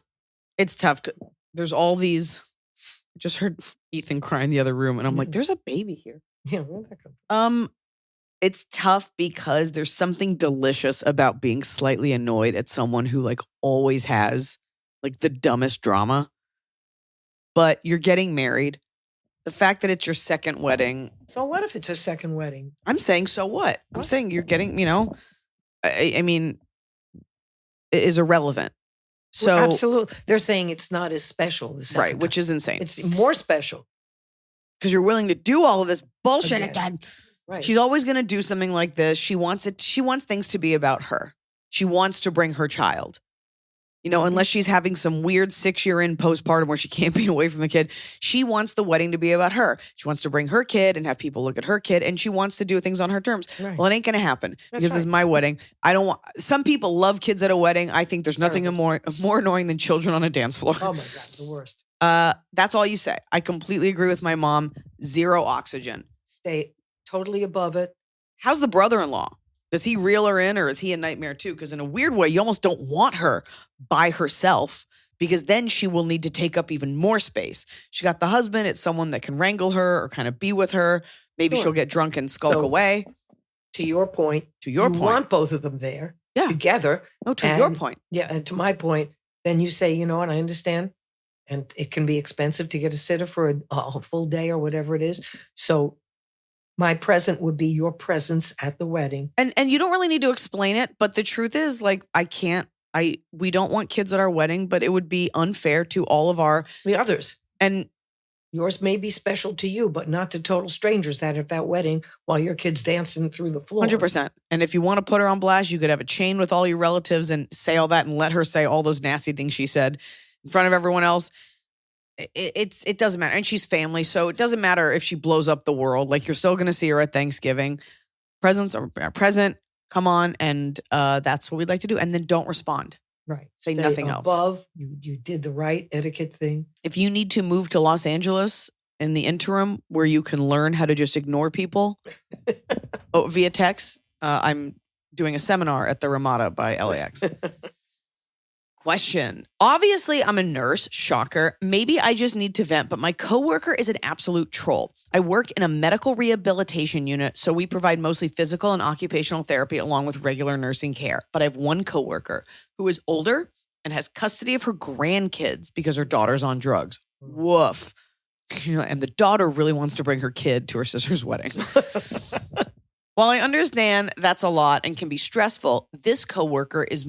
It's tough. There's all these I just heard Ethan cry in the other room, and I'm like, there's a baby here. Yeah, where'd that come from? It's tough because there's something delicious about being slightly annoyed at someone who like always has like the dumbest drama. But you're getting married. The fact that it's your second wedding. So what if it's a second wedding? I'm saying, so what? I'm saying you're getting, I mean, it is irrelevant. So Well, absolutely. They're saying it's not as special the second right, which time. is insane. It's more special. Because you're willing to do all of this bullshit again. Right. She's always going to do something like this. She wants things to be about her. She wants to bring her child. Unless she's having some weird 6-year in postpartum where she can't be away from the kid, she wants the wedding to be about her. She wants to bring her kid and have people look at her kid, and she wants to do things on her terms. Right. Well, it ain't going to happen because this is right. my wedding. I don't want. Some people love kids at a wedding. I think there's nothing more annoying than children on a dance floor. Oh my God, the worst. That's all you say. I completely agree with my mom. 0 oxygen. Stay totally above it. How's the brother-in-law? Does he reel her in, or is he a nightmare too? Because in a weird way, you almost don't want her by herself, because then she will need to take up even more space. She got the husband. It's someone that can wrangle her or kind of be with her. Maybe Sure. she'll get drunk and skulk away. To your point. You want both of them there Yeah. together. No, to your point. Yeah, and to my point, then you say, you know what, I understand. And it can be expensive to get a sitter for a full day or whatever it is. So my present would be your presence at the wedding. And you don't really need to explain it, but the truth is, like, we don't want kids at our wedding, but it would be unfair to all of the others. And yours may be special to you, but not to total strangers that are at that wedding while your kid's dancing through the floor. 100%. And if you want to put her on blast, you could have a chain with all your relatives and say all that and let her say all those nasty things she said in front of everyone else. It doesn't matter. And she's family, so it doesn't matter if she blows up the world. Like, you're still going to see her at Thanksgiving. Presents are present. Come on. And that's what we'd like to do. And then don't respond. Right. Say Stay nothing else. Above, you did the right etiquette thing. If you need to move to Los Angeles in the interim where you can learn how to just ignore people via text, I'm doing a seminar at the Ramada by LAX. Question. Obviously, I'm a nurse. Shocker. Maybe I just need to vent, but my coworker is an absolute troll. I work in a medical rehabilitation unit, so we provide mostly physical and occupational therapy along with regular nursing care. But I have one coworker who is older and has custody of her grandkids because her daughter's on drugs. Woof. And the daughter really wants to bring her kid to her sister's wedding. While I understand that's a lot and can be stressful, this coworker is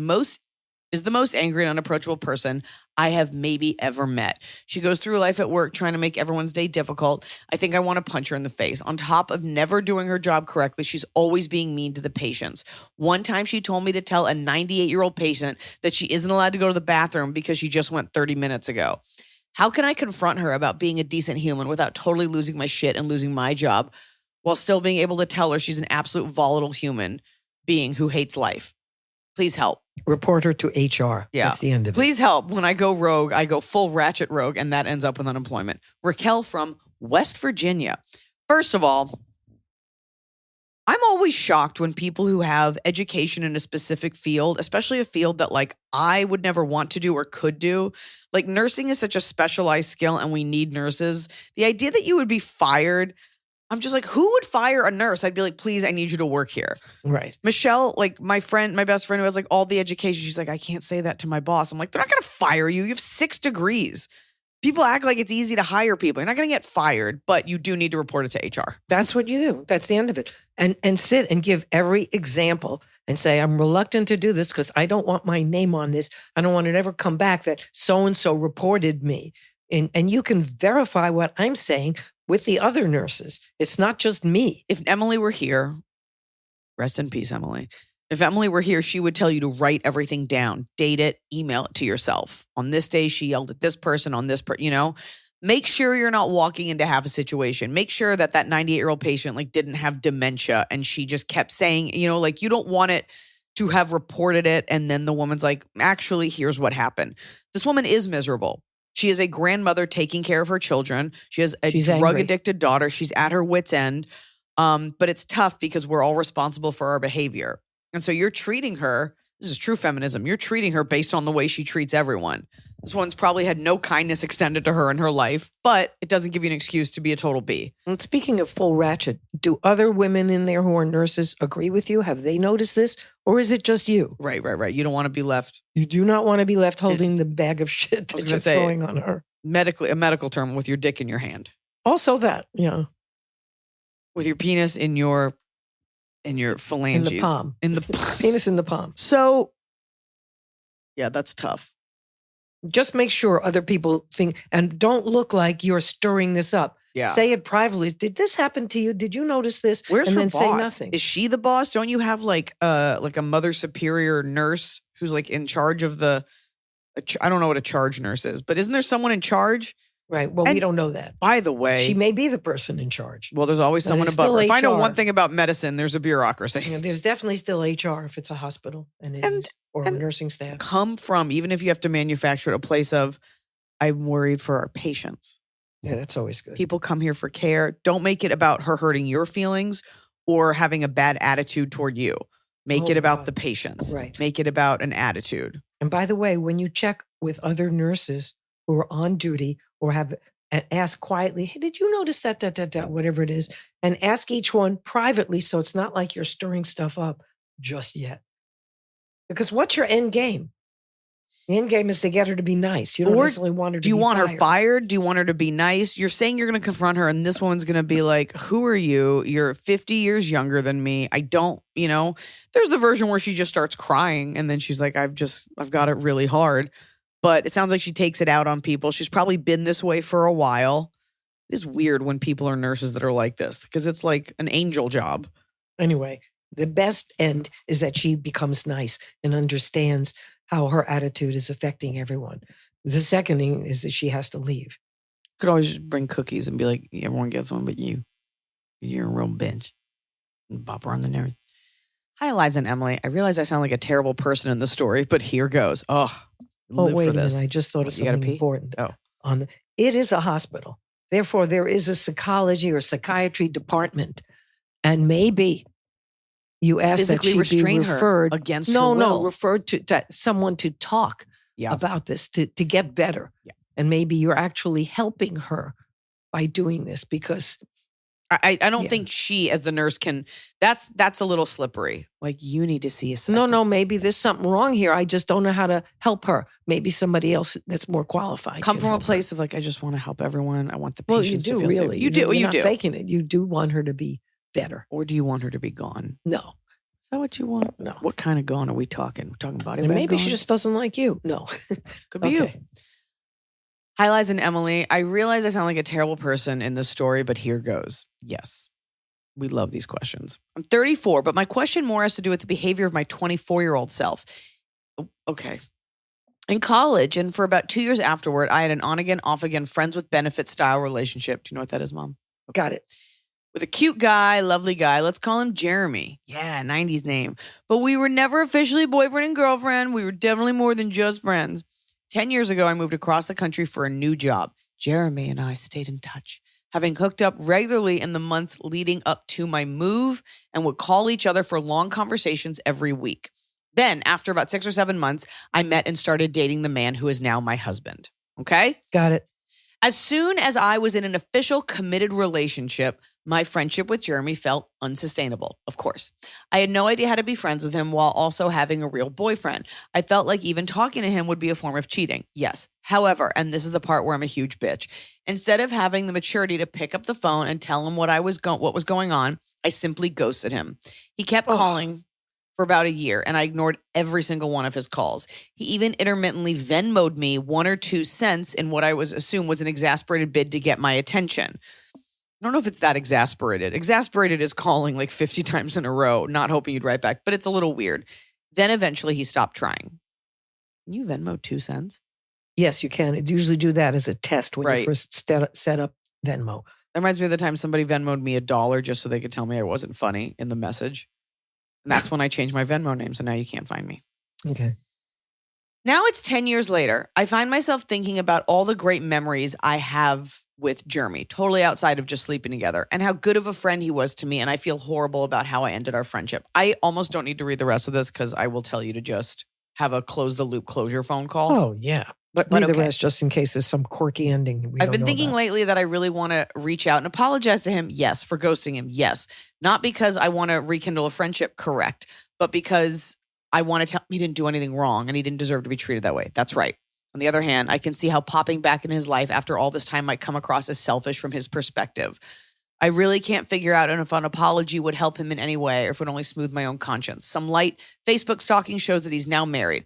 the most angry and unapproachable person I have maybe ever met. She goes through life at work trying to make everyone's day difficult. I think I want to punch her in the face. On top of never doing her job correctly, she's always being mean to the patients. One time she told me to tell a 98-year-old patient that she isn't allowed to go to the bathroom because she just went 30 minutes ago. How can I confront her about being a decent human without totally losing my shit and losing my job while still being able to tell her she's an absolute volatile human being who hates life? Please help. Report her to HR. Yeah. That's the end of it. Please help. When I go rogue, I go full ratchet rogue, and that ends up with unemployment. Raquel from West Virginia. First of all, I'm always shocked when people who have education in a specific field, especially a field that like I would never want to do or could do. Like, nursing is such a specialized skill and we need nurses. The idea that you would be fired, I'm just like, who would fire a nurse? I'd be like, please, I need you to work here. Right. Michelle, like my best friend who has like all the education, she's like, I can't say that to my boss. I'm like, they're not going to fire you. You have 6 degrees. People act like it's easy to hire people. You're not going to get fired, but you do need to report it to HR. That's what you do. That's the end of it. And sit and give every example and say, I'm reluctant to do this because I don't want my name on this. I don't want it ever come back that so-and-so reported me. And you can verify what I'm saying with the other nurses. It's not just me. If Emily were here, rest in peace, Emily. If Emily were here, she would tell you to write everything down, date it, email it to yourself. On this day, she yelled at this person on this, make sure you're not walking into half a situation. Make sure that 98-year-old patient like didn't have dementia and she just kept saying, like you don't want it to have reported it. And then the woman's like, actually, here's what happened. This woman is miserable. She is a grandmother taking care of her children. She has a drug-addicted daughter. She's at her wit's end. But it's tough because we're all responsible for our behavior. And so you're treating her This is true feminism. You're treating her based on the way she treats everyone. This one's probably had no kindness extended to her in her life, but it doesn't give you an excuse to be a total B. And speaking of full ratchet, do other women in there who are nurses agree with you? Have they noticed this? Or is it just you? Right. You don't want to be left. You do not want to be left holding the bag of shit that you're throwing on her. A medical term, with your dick in your hand. Also that, yeah. With your penis in your phalanges. In the palm. Penis in the palm. So, yeah, that's tough. Just make sure other people think, and don't look like you're stirring this up. Yeah. Say it privately. Did this happen to you? Did you notice this? Where's and her then boss? say nothing. Is she the boss? Don't you have like a mother superior nurse who's like in charge of I don't know what a charge nurse is, but isn't there someone in charge? Right. Well, we don't know that. By the way, she may be the person in charge. Well, there's always someone above her. If I know one thing about medicine, there's a bureaucracy. Yeah, there's definitely still HR if it's a hospital or nursing staff. Come from, even if you have to manufacture it, a place of, I'm worried for our patients. Yeah, that's always good. People come here for care. Don't make it about her hurting your feelings or having a bad attitude toward you. Make it about the patients. Right. Make it about an attitude. And by the way, when you check with other nurses who are on duty or ask quietly, hey, did you notice that, whatever it is, and ask each one privately so it's not like you're stirring stuff up just yet. Because what's your end game? The end game is to get her to be nice. You don't necessarily want her to be fired. Do you want her fired? Do you want her to be nice? You're saying you're going to confront her and this woman's going to be like, who are you? You're 50 years younger than me. I don't, there's the version where she just starts crying and then she's like, I've got it really hard. But it sounds like she takes it out on people. She's probably been this way for a while. It's weird when people are nurses that are like this because it's like an angel job. Anyway, the best end is that she becomes nice and understands how her attitude is affecting everyone. The second thing is that she has to leave. Could always just bring cookies and be like, everyone gets one but you. You're a real bitch. And bop her on the nose. Hi, Iliza and Emily. I realize I sound like a terrible person in the story, but here goes. Wait a minute. I just thought of something important. It is a hospital. Therefore, there is a psychology or psychiatry department. And maybe you ask that she be referred against her will. No, referred to someone to talk about this, to get better. Yeah. And maybe you're actually helping her by doing this because I don't think she as the nurse can, that's a little slippery. Like you need to see a psychiatrist. No, maybe there's something wrong here. I just don't know how to help her. Maybe somebody else that's more qualified. Come from a place of like, I just want to help everyone. I want the patients to feel safe. Really. You do. You're not faking it. You do want her to be better. Or do you want her to be gone? No. Is that what you want? No. What kind of gone are we talking? We're talking body bag maybe gone? she just doesn't like you. No. Could be you. Hi, Liza and Emily. I realize I sound like a terrible person in this story, but here goes. Yes. We love these questions. I'm 34, but my question more has to do with the behavior of my 24-year-old self. Okay. In college and for about 2 years afterward, I had an on-again, off-again, friends with benefit style relationship. Do you know what that is, Mom? Okay. Got it. With a cute guy, lovely guy. Let's call him Jeremy. Yeah, 90s name. But we were never officially boyfriend and girlfriend. We were definitely more than just friends. 10 years ago, I moved across the country for a new job. Jeremy and I stayed in touch, having hooked up regularly in the months leading up to my move and would call each other for long conversations every week. Then, after about 6 or 7 months, I met and started dating the man who is now my husband. Okay? Got it. As soon as I was in an official committed relationship, my friendship with Jeremy felt unsustainable, of course. I had no idea how to be friends with him while also having a real boyfriend. I felt like even talking to him would be a form of cheating. Yes. However, and this is the part where I'm a huge bitch, instead of having the maturity to pick up the phone and tell him what was going on, I simply ghosted him. He kept calling for about a year, and I ignored every single one of his calls. He even intermittently Venmo'd me 1 or 2 cents in what I assumed was an exasperated bid to get my attention. I don't know if it's that exasperated. Exasperated is calling like 50 times in a row, not hoping you'd write back, but it's a little weird. Then eventually he stopped trying. Can you Venmo 2 cents? Yes, you can. It usually do that as a test when you first set up Venmo. That reminds me of the time somebody Venmo'd me $1 just so they could tell me I wasn't funny in the message. And that's when I changed my Venmo name, so now you can't find me. Okay. Now it's 10 years later. I find myself thinking about all the great memories I have with Jeremy, totally outside of just sleeping together, and how good of a friend he was to me. And I feel horrible about how I ended our friendship. I almost don't need to read the rest of this because I will tell you to just have a close the loop closure phone call. Oh, yeah. But read the rest just in case there's some quirky ending. I've been thinking lately that I really want to reach out and apologize to him. Yes. For ghosting him. Yes. Not because I want to rekindle a friendship. Correct. But because I want to tell him he didn't do anything wrong and he didn't deserve to be treated that way. That's right. On the other hand, I can see how popping back in his life after all this time might come across as selfish from his perspective. I really can't figure out if an apology would help him in any way or if it would only smooth my own conscience. Some light Facebook stalking shows that he's now married.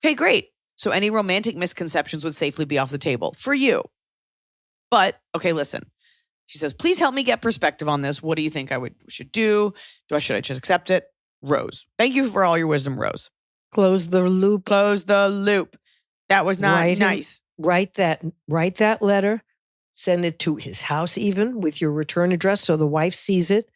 Okay, great. So any romantic misconceptions would safely be off the table for you. But, okay, listen. She says, please help me get perspective on this. What do you think I should do? Should I just accept it? Rose. Thank you for all your wisdom, Rose. Close the loop. Close the loop. That was not nice. Write that letter. Send it to his house even with your return address so the wife sees it,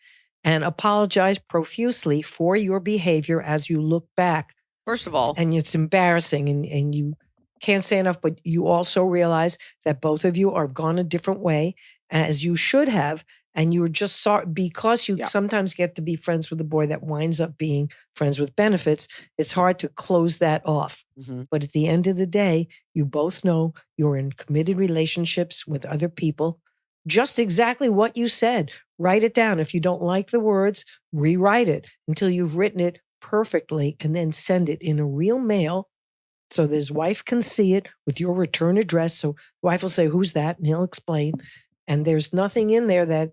and apologize profusely for your behavior as you look back. First of all. And it's embarrassing and you can't say enough, but you also realize that both of you are gone a different way as you should have. And you were just sorry because you sometimes get to be friends with a boy that winds up being friends with benefits. It's hard to close that off. Mm-hmm. But at the end of the day, you both know you're in committed relationships with other people. Just exactly what you said. Write it down. If you don't like the words, rewrite it until you've written it perfectly and then send it in a real mail so his wife can see it with your return address. So the wife will say, who's that? And he'll explain. And there's nothing in there that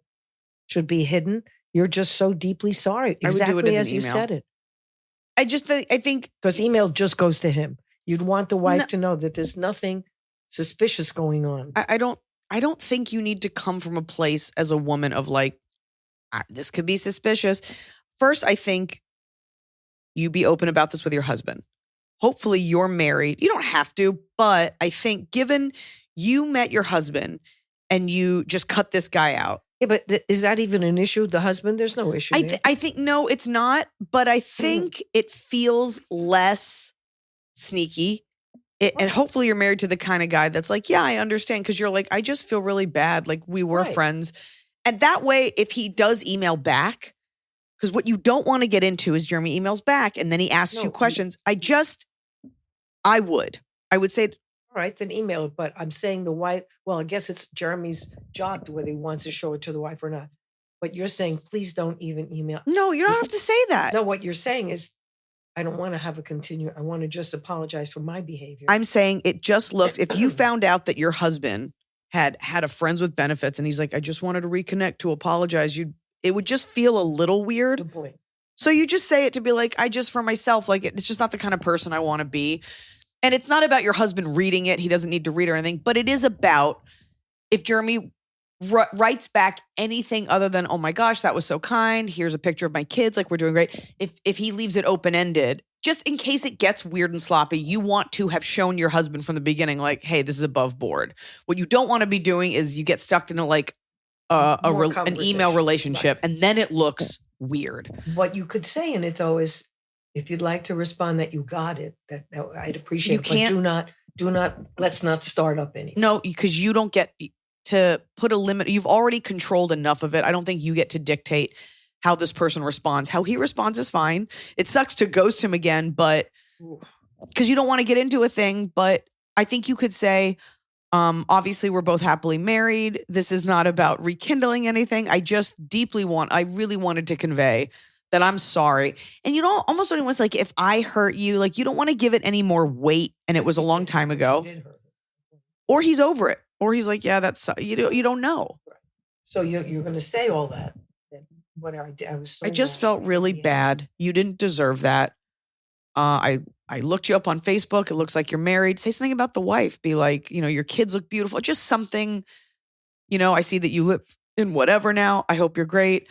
should be hidden. You're just so deeply sorry. Exactly as you said it. I think because email just goes to him. You'd want the wife to know that there's nothing suspicious going on. I don't think you need to come from a place as a woman of like, this could be suspicious. First, I think you be open about this with your husband. Hopefully you're married. You don't have to, but I think given you met your husband and you just cut this guy out. Yeah, but is that even an issue? The husband? There's no issue. I think, no, it's not. But I think it feels less sneaky. And hopefully you're married to the kind of guy that's like, yeah, I understand. Because you're like, I just feel really bad. Like we were friends. And that way, if he does email back, because what you don't want to get into is Jeremy emails back and then he asks you questions. I would say, all right, then email it. But I'm saying the wife, well, I guess it's Jeremy's job whether he wants to show it to the wife or not. But you're saying, please don't even email. No, you don't have to say that. No, what you're saying is, I don't want to have I want to just apologize for my behavior. I'm saying it just looked, if you found out that your husband had a friends with benefits and he's like, I just wanted to reconnect to apologize, it would just feel a little weird. Good point. So you just say it to be like, for myself, like it's just not the kind of person I want to be. And it's not about your husband reading it. He doesn't need to read or anything. But it is about if Jeremy writes back anything other than, oh my gosh, that was so kind. Here's a picture of my kids. Like we're doing great. If he leaves it open-ended, just in case it gets weird and sloppy, you want to have shown your husband from the beginning, like, hey, this is above board. What you don't want to be doing is you get stuck in an email relationship and then it looks weird. What you could say in it though is, if you'd like to respond that you got it, that I'd appreciate it. But do not, let's not start up anything. No, because you don't get to put a limit. You've already controlled enough of it. I don't think you get to dictate how this person responds. How he responds is fine. It sucks to ghost him again, but because you don't want to get into a thing. But I think you could say, obviously we're both happily married. This is not about rekindling anything. I really wanted to convey that I'm sorry. And you almost don't even want to, like, if I hurt you, like you don't want to give it any more weight. And it was a long time ago. Or he's over it. Or he's like, yeah, that's, you don't know. So you're going to say all that. What I did, I just felt really bad. You didn't deserve that. I looked you up on Facebook. It looks like you're married. Say something about the wife. Be like, your kids look beautiful. Just something, I see that you live in whatever now. I hope you're great.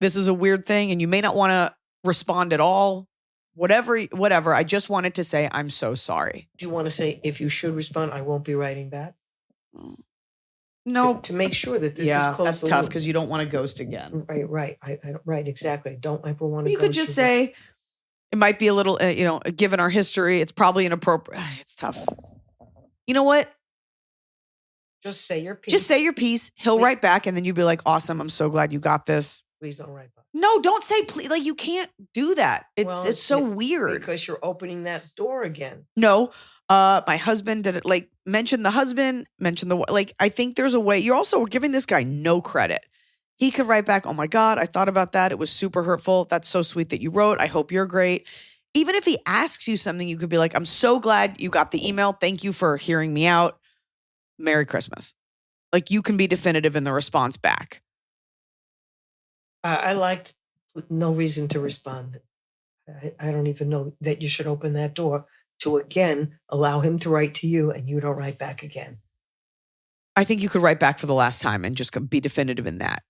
This is a weird thing and you may not want to respond at all. Whatever. I just wanted to say, I'm so sorry. Do you want to say, if you should respond, I won't be writing back? No. To make sure that this is close. That's tough because you don't want to ghost again. Right. Right, exactly. I don't ever want to You could just say, it might be a little, given our history, it's probably inappropriate. It's tough. You know what? Just say your piece. Just say your piece. He'll write back, and then you'd be like, awesome, I'm so glad you got this. Please don't write back. No, don't say please. Like, you can't do that. It's so weird. Because you're opening that door again. No, my husband did it. Like, mention the husband, mention the, like, I think there's a way. You're also giving this guy no credit. He could write back, oh my God, I thought about that. It was super hurtful. That's so sweet that you wrote. I hope you're great. Even if he asks you something, you could be like, I'm so glad you got the email. Thank you for hearing me out. Merry Christmas. Like, you can be definitive in the response back. I liked no reason to respond. I don't even know that you should open that door to, again, allow him to write to you and you don't write back again. I think you could write back for the last time and just be definitive in that.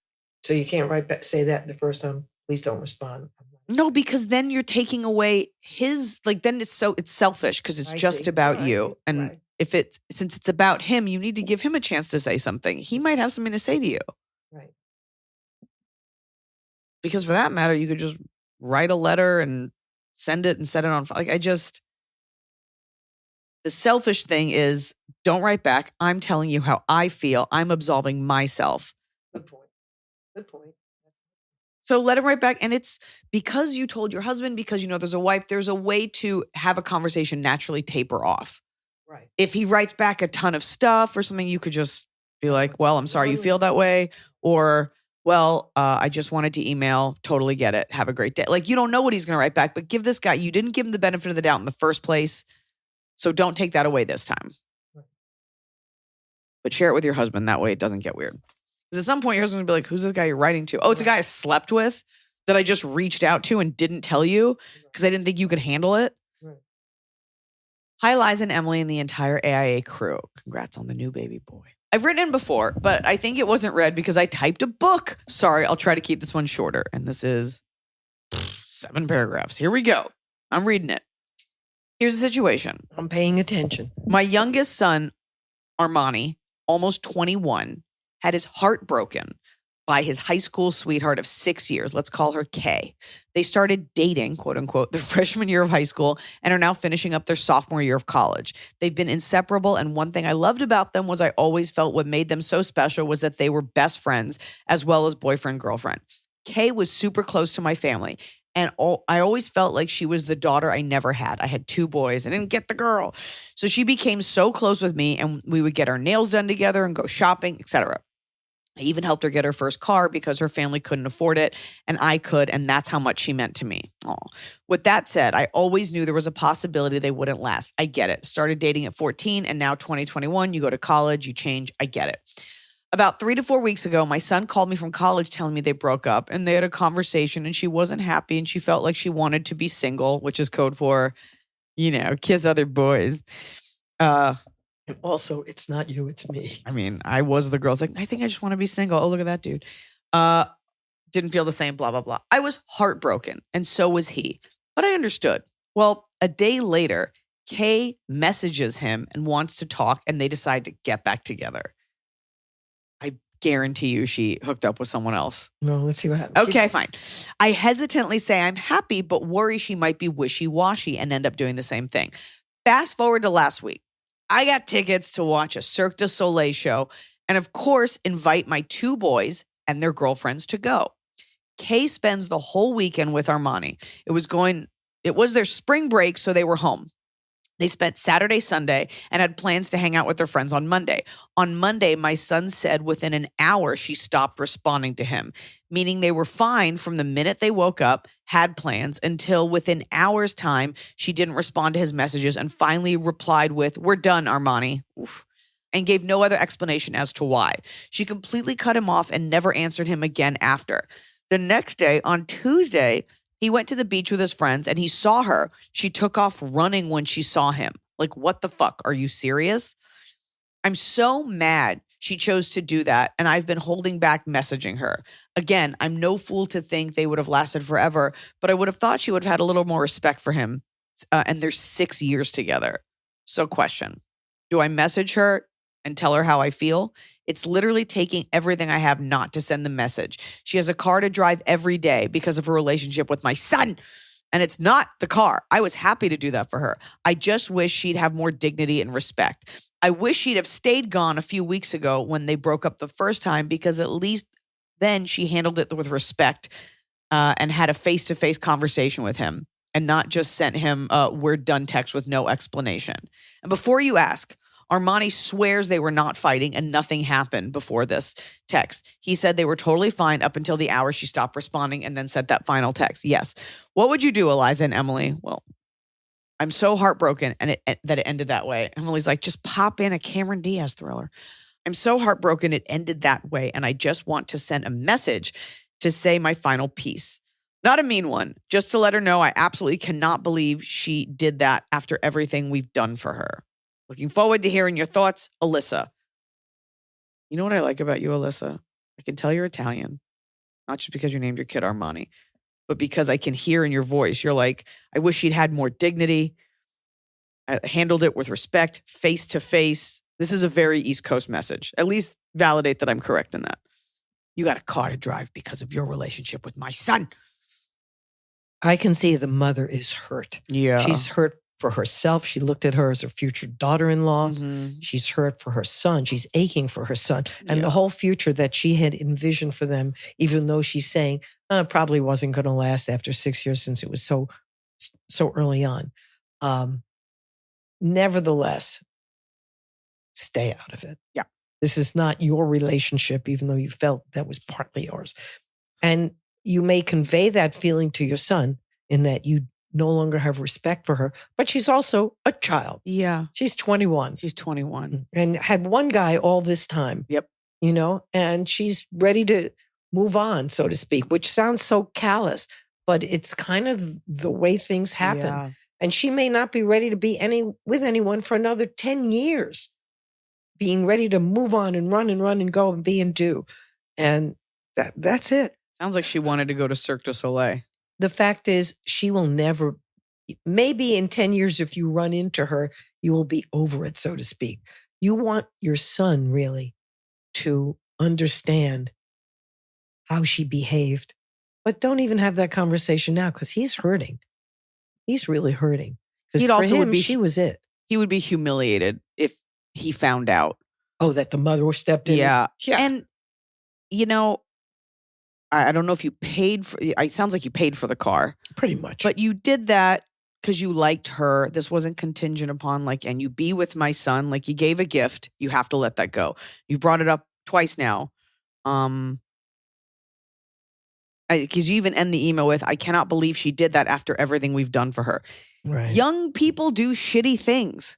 So you can't write back, say that the first time, please don't respond. No, because then you're taking away his, like, then it's selfish because it's just about you. And since it's about him, you need to give him a chance to say something. He might have something to say to you. Right. Because for that matter, you could just write a letter and send it and set it on. Like, the selfish thing is don't write back. I'm telling you how I feel. I'm absolving myself. Good point. Good point. So let him write back. And it's because you told your husband, because you know there's a wife, there's a way to have a conversation naturally taper off. Right. If he writes back a ton of stuff or something, you could just be like, well, I'm sorry you feel that way. Or, well, I just wanted to email. Totally get it. Have a great day. Like, you don't know what he's going to write back, but give this guy, you didn't give him the benefit of the doubt in the first place. So don't take that away this time. Right. But share it with your husband. That way it doesn't get weird. Because at some point, your husband's going to be like, who's this guy you're writing to? Oh, it's a guy I slept with that I just reached out to and didn't tell you because I didn't think you could handle it. Right. Hi, Liza and Emily and the entire AIA crew. Congrats on the new baby boy. I've written in before, but I think it wasn't read because I typed a book. Sorry, I'll try to keep this one shorter. And this is 7 paragraphs. Here we go. I'm reading it. Here's the situation. I'm paying attention. My youngest son, Armani, almost 21, had his heart broken by his high school sweetheart of 6 years. Let's call her Kay. They started dating, quote unquote, their freshman year of high school and are now finishing up their sophomore year of college. They've been inseparable. And one thing I loved about them was I always felt what made them so special was that they were best friends as well as boyfriend, girlfriend. Kay was super close to my family. And I always felt like she was the daughter I never had. I had 2 boys. I didn't get the girl. So she became so close with me and we would get our nails done together and go shopping, etc. I even helped her get her first car because her family couldn't afford it and I could, and that's how much she meant to me. Aw. With that said, I always knew there was a possibility they wouldn't last. I get it. Started dating at 14 and now 2021, you go to college, you change. I get it. About 3 to 4 weeks ago, my son called me from college telling me they broke up and they had a conversation and she wasn't happy and she felt like she wanted to be single, which is code for, kiss other boys. And also, it's not you, it's me. I mean, I was the girl's like, I think I just want to be single. Oh, look at that dude. Didn't feel the same, blah, blah, blah. I was heartbroken and so was he, but I understood. Well, a day later, Kay messages him and wants to talk and they decide to get back together. I guarantee you she hooked up with someone else. No, let's see what happens. Okay, fine. I hesitantly say I'm happy, but worry she might be wishy-washy and end up doing the same thing. Fast forward to last week. I got tickets to watch a Cirque du Soleil show and, of course, invite my 2 boys and their girlfriends to go. Kay spends the whole weekend with Armani. It was their spring break, so they were home. They spent Saturday, Sunday, and had plans to hang out with their friends on Monday. On Monday, my son said within an hour she stopped responding to him, meaning they were fine from the minute they woke up, had plans, until within hours' time, she didn't respond to his messages and finally replied with, "We're done, Armani," and gave no other explanation as to why. She completely cut him off and never answered him again after. The next day, on Tuesday, he went to the beach with his friends and he saw her. She took off running when she saw him. Like, what the fuck? Are you serious? I'm so mad she chose to do that. And I've been holding back messaging her. Again, I'm no fool to think they would have lasted forever, but I would have thought she would have had a little more respect for him. And they're 6 years together. So question, do I message her and tell her how I feel? It's literally taking everything I have not to send the message. She has a car to drive every day because of her relationship with my son. And it's not the car. I was happy to do that for her. I just wish she'd have more dignity and respect. I wish she'd have stayed gone a few weeks ago when they broke up the first time, because at least then she handled it with respect and had a face-to-face conversation with him and not just sent him a "we're done" text with no explanation. And before you ask, Armani swears they were not fighting and nothing happened before this text. He said they were totally fine up until the hour she stopped responding and then sent that final text. Yes. What would you do, Iliza and Emily? Well, I'm so heartbroken that it ended that way. Emily's like, just pop in a Cameron Diaz thriller. I'm so heartbroken it ended that way, and I just want to send a message to say my final piece. Not a mean one, just to let her know I absolutely cannot believe she did that after everything we've done for her. Looking forward to hearing your thoughts, Alyssa. You know what I like about you, Alyssa? I can tell you're Italian, not just because you named your kid Armani, but because I can hear in your voice. You're like, I wish she'd had more dignity. I handled it with respect, face to face. This is a very East Coast message. At least validate that I'm correct in that. You got a car to drive because of your relationship with my son. I can see the mother is hurt. Yeah. She's hurt for herself. She looked at her as her future daughter-in-law. Mm-hmm. She's hurt for her son. She's aching for her son. And the whole future that she had envisioned for them, even though she's saying probably wasn't going to last after 6 years since it was so early on. Nevertheless, stay out of it. Yeah. This is not your relationship, even though you felt that was partly yours. And you may convey that feeling to your son in that you no longer have respect for her, but she's also a child. Yeah. She's 21. She's 21. And had one guy all this time. Yep. You know, and she's ready to move on, so to speak, which sounds so callous, but it's kind of the way things happen. Yeah. And she may not be ready to be with anyone for another 10 years, being ready to move on and run and go and be and do. And that's it. Sounds like she wanted to go to Cirque du Soleil. The fact is, she will never, maybe in 10 years, if you run into her, you will be over it, so to speak. You want your son really to understand how she behaved, but don't even have that conversation now because he's hurting. He's really hurting. He'd For also him, would be- she was it. He would be humiliated if he found out. Oh, that the mother stepped in. Yeah. Yeah. And, you know, I don't know if you paid for it sounds like you paid for the car. Pretty much. But you did that because you liked her. This wasn't contingent upon and you be with my son. Like, you gave a gift. You have to let that go. You brought it up twice now. Because you even end the email with, I cannot believe she did that after everything we've done for her. right. Young people do shitty things.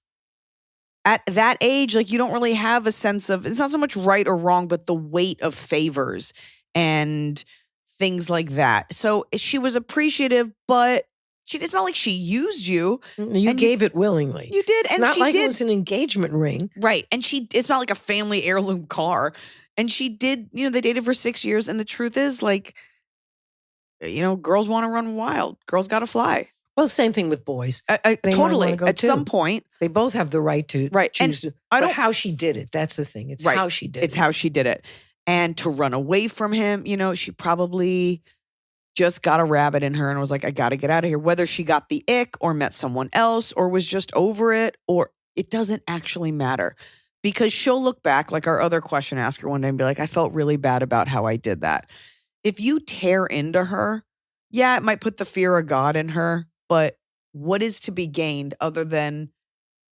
At that age, you don't really have a sense of, it's not so much right or wrong, but the weight of favors and things like that. So she was appreciative, but it's not like she used you. You and gave it willingly. You did. It's And not she like did. it was an engagement ring. Right. And it's not like a family heirloom car. And she did, they dated for 6 years. And the truth is, girls want to run wild. Girls got to fly. Well, same thing with boys. They might Totally. wanna go At too. some point. They both have the right to Right. And choose. I But don't- how she did it. That's the thing. It's Right. how she did It's it. how she did it. And to run away from him, she probably just got a rabbit in her and was like, I got to get out of here. Whether she got the ick or met someone else or was just over it, or it doesn't actually matter. Because she'll look back, like our other question asker one day, and be like, I felt really bad about how I did that. If you tear into her, yeah, it might put the fear of God in her, but what is to be gained other than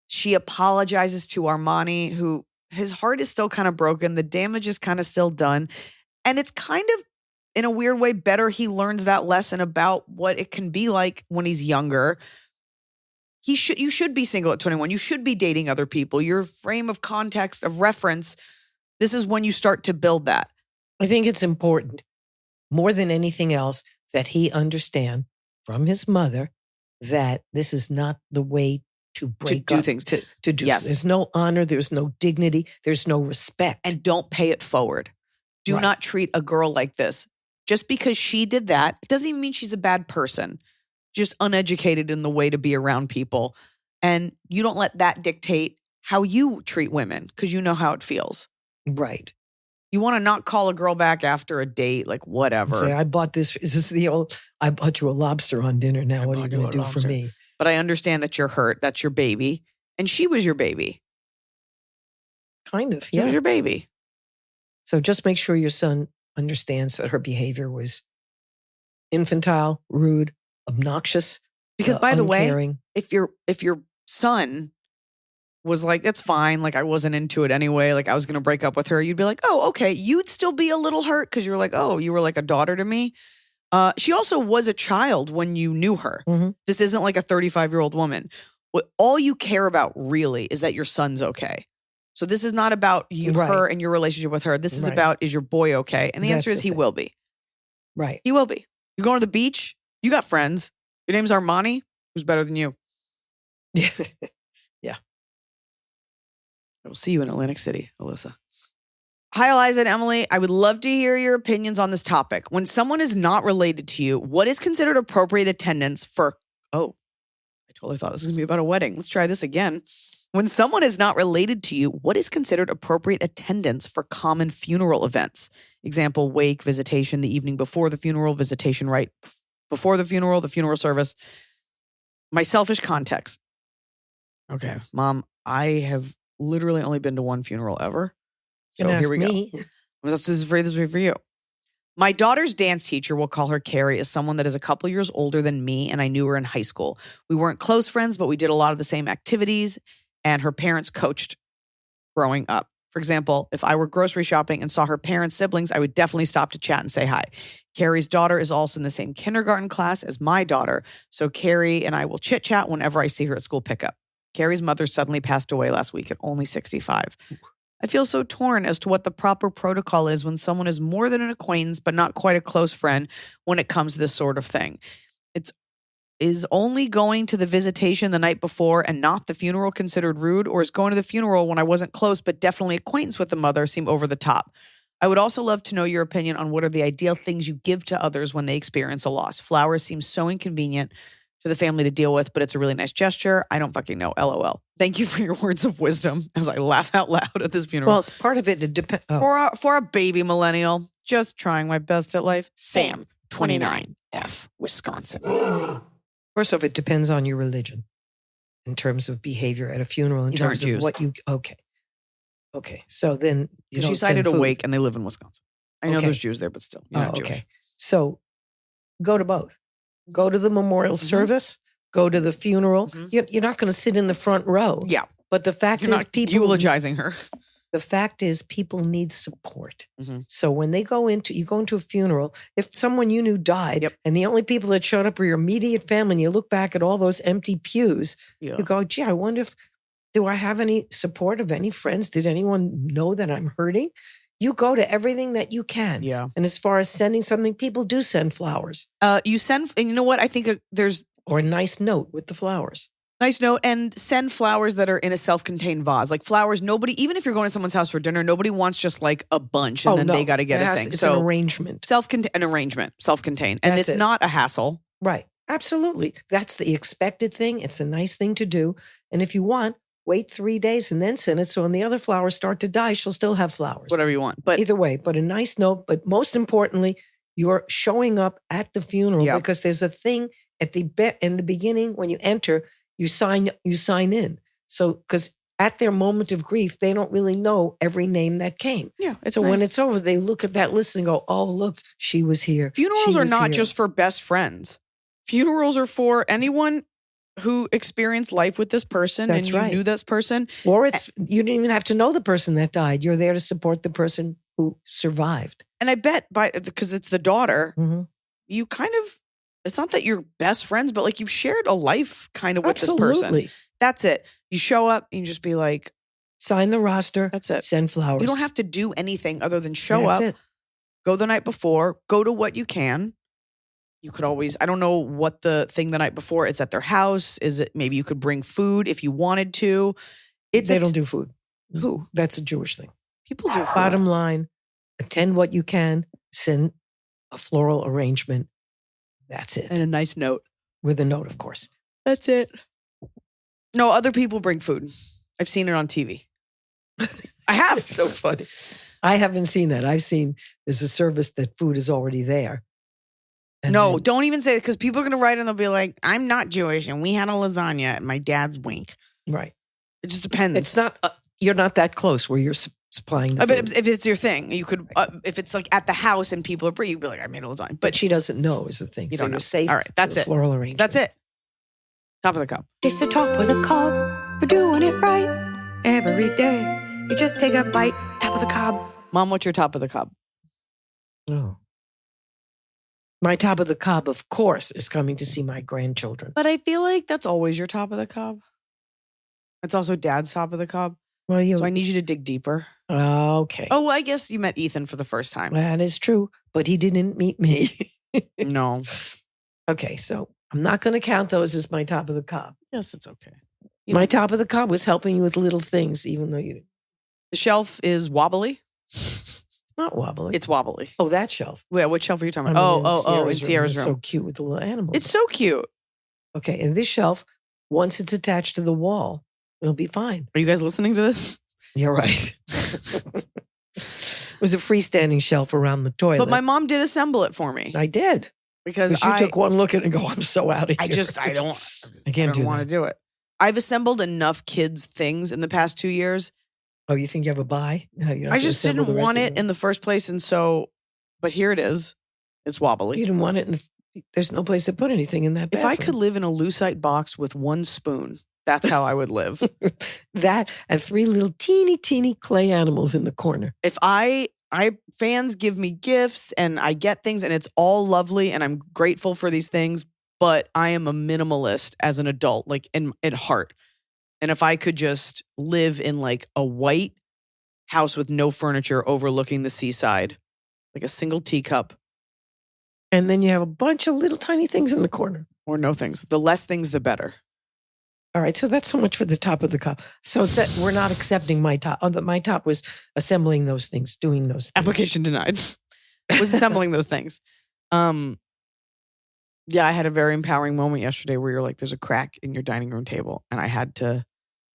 she apologizes to Armani, who his heart is still kind of broken. The damage is kind of still done. And it's kind of, in a weird way, better he learns that lesson about what it can be like when he's younger. You should be single at 21. You should be dating other people. Your frame of context, of reference, this is when you start to build that. I think it's important, more than anything else, that he understand from his mother that this is not the way to break do up, things. To do. Yes. There's no honor. There's no dignity. There's no respect. And don't pay it forward. Do Right. not treat a girl like this. Just because she did that, it doesn't even mean she's a bad person. Just uneducated in the way to be around people. And you don't let that dictate how you treat women because you know how it feels. Right. You want to not call a girl back after a date, like whatever. Say, I bought this. Is this the old, I bought you a lobster on dinner. Now what are you going to do for me? But I understand that you're hurt. That's your baby. And she was your baby. Kind of, She was your baby. So just make sure your son understands that her behavior was infantile, rude, obnoxious. Because by the uncaring. way, if your son was like, that's fine, like I wasn't into it anyway, like I was going to break up with her, you'd be like, oh, okay. You'd still be a little hurt because you were like, oh, you were like a daughter to me. She also was a child when you knew her. Mm-hmm. This isn't like a 35-year-old woman. All you care about really is that your son's okay. So this is not about you, her and your relationship with her. This is about, is your boy okay? And the answer is he will be. Right. He will be. You're going to the beach. You got friends. Your name's Armani. Who's better than you? Yeah. I will see you in Atlantic City, Alyssa. Hi, Eliza and Emily. I would love to hear your opinions on this topic. When someone is not related to you, what is considered appropriate attendance for... Oh, I totally thought this was going to be about a wedding. Let's try this again. When someone is not related to you, what is considered appropriate attendance for common funeral events? Example, wake, visitation, the evening before the funeral, visitation right before the funeral service. My selfish context. Okay, Mom, I have literally only been to one funeral ever. So here we go. This is for you. My daughter's dance teacher, we'll call her Carrie, is someone that is a couple years older than me, and I knew her in high school. We weren't close friends, but we did a lot of the same activities, and her parents coached growing up. For example, if I were grocery shopping and saw her parents' siblings, I would definitely stop to chat and say hi. Carrie's daughter is also in the same kindergarten class as my daughter, so Carrie and I will chit-chat whenever I see her at school pickup. Carrie's mother suddenly passed away last week at only 65. I feel so torn as to what the proper protocol is when someone is more than an acquaintance but not quite a close friend when it comes to this sort of thing. Is only going to the visitation the night before and not the funeral considered rude, or is going to the funeral when I wasn't close but definitely acquaintance with the mother seem over the top? I would also love to know your opinion on what are the ideal things you give to others when they experience a loss. Flowers seem so inconvenient to the family to deal with, but it's a really nice gesture. I don't fucking know. LOL. Thank you for your words of wisdom as I laugh out loud at this funeral. Well, it's part of it depends. Oh. For a baby millennial, just trying my best at life. Sam, 29, F, Wisconsin. First off, it depends on your religion in terms of behavior at a funeral. In These terms aren't of Jews. what you okay. So then She cited Awake, and they live in Wisconsin. I know there's Jews there, but still, you're not Jewish. Okay. So go to both. Go to the memorial service. Go to the funeral. You're not going to sit in the front row. Yeah, but the fact you're is, not people eulogizing her. The fact is, people need support. So when you go into a funeral, if someone you knew died, and the only people that showed up were your immediate family, and you look back at all those empty pews, you go, gee, I wonder do I have any support of any friends? Did anyone know that I'm hurting? You go to everything that you can. Yeah. And as far as sending something, people do send flowers. You send, and you know what? I think there's... Or a nice note with the flowers. Nice note, and send flowers that are in a self-contained vase. Like flowers, nobody, even if you're going to someone's house for dinner, nobody wants just like a bunch and then they got to get a thing. It's an arrangement. An arrangement, self-contained. And it's not a hassle. Right. Absolutely. That's the expected thing. It's a nice thing to do. And if you want, wait 3 days and then send it. So when the other flowers start to die, she'll still have flowers. Whatever you want. But either way, but a nice note. But most importantly, you're showing up at the funeral because there's a thing in the beginning when you enter, you sign in. So, because at their moment of grief, they don't really know every name that came. Yeah. So when it's over, they look at that list and go, oh, look, she was here. Funerals are not just for best friends. Funerals are for anyone who experienced life with this person and you knew this person. Or you didn't even have to know the person that died. You're there to support the person who survived. And I bet because it's the daughter, you kind of, it's not that you're best friends, but like you've shared a life kind of with this person. That's it. You show up and you just be like, sign the roster. That's it. Send flowers. You don't have to do anything other than show up, go the night before, go to what you can. You could always, I don't know what the thing the night before, it's at their house. Is it, maybe you could bring food if you wanted to. They don't do food. Who? That's a Jewish thing. People do food. Bottom line, attend what you can, send a floral arrangement. That's it. And a nice note. With a note, of course. That's it. No, other people bring food. I've seen it on TV. I have. So funny. I haven't seen that. I've seen there's a service that food is already there. And No, then- don't even say it because people are going to write and they'll be like, I'm not Jewish and we had a lasagna at my dad's wink. right. It just depends. It's not, you're not that close where you're supplying the But food. if it's your thing, you could, if it's like at the house and people are free, you'd be like, I made a lasagna. But But she doesn't know is the thing. You So don't you're know. safe. All right, that's with it. Floral arrangement. that's it. Top of the cup. Taste the top with a cob. You're doing it right every day. You just take a bite, top of the cob. Mom, what's your top of the cup? Oh. My top of the cob, of course, is coming to see my grandchildren. But I feel like that's always your top of the cob. It's also dad's top of the cob. Well, you. So I need you to dig deeper. Okay. Oh, well, I guess you met Ethan for the first time. That is true, but he didn't meet me. No. Okay, so I'm not going to count those as my top of the cob. Yes, it's okay. My top of the cob was helping you with little things, even though you. The shelf is wobbly. It's not wobbly. It's wobbly. Oh, that shelf. Wait, what shelf are you talking I about? mean, In Sierra's It's room. so cute with the little animals. It's so cute. Okay, and this shelf, once it's attached to the wall, it'll be fine. Are you guys listening to this? You're right. It was a freestanding shelf around the toilet. But my mom did assemble it for me I did. because Because you took one look at it and go, I'm so out of here. I don't I can't do want to that. do it. I've assembled enough kids' things in the past 2 years. Oh, you think you have a buy? No, you have I to just assemble didn't the rest want of it in the first place. And so, but here it is. It's wobbly. You didn't want it, and there's no place to put anything in that If I could bathroom. live in a lucite box with one spoon, that's how I would live. That and 3 little teeny clay animals in the corner. If I fans give me gifts and I get things and it's all lovely and I'm grateful for these things, but I am a minimalist as an adult, like in heart. And if I could just live in like a white house with no furniture overlooking the seaside, like a single teacup And then you have a bunch of little tiny things in the corner. or no things, the less things, the better. All right, so that's so much for the top of the cup. So it's that we're not accepting my top. Oh, my top was assembling those things, doing those things. Application denied. Was assembling those things. Yeah, I had a very empowering moment yesterday where you're like, there's a crack in your dining room table. And I had to,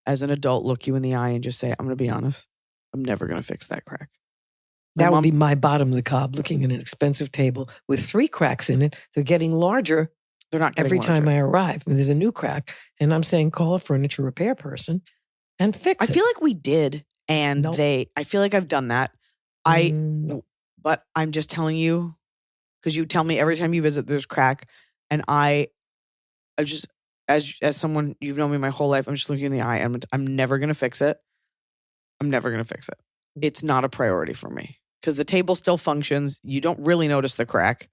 as an adult, look you in the eye and just say, I'm going to be honest. I'm never going to fix that crack. My That would mom- be my bottom of the cob, looking at an expensive table with 3 cracks in it. They're getting larger They're not getting every time larger. I arrive. There's a new crack, and I'm saying call a furniture repair person and fix I it. feel like we did. And Nope. I feel like I've done that. No. But I'm just telling you, because you tell me every time you visit, there's crack. And I just, as someone, you've known me my whole life, I'm just looking in the eye. I'm never going to fix it. I'm never going to fix it. It's not a priority for me because the table still functions. You don't really notice the crack.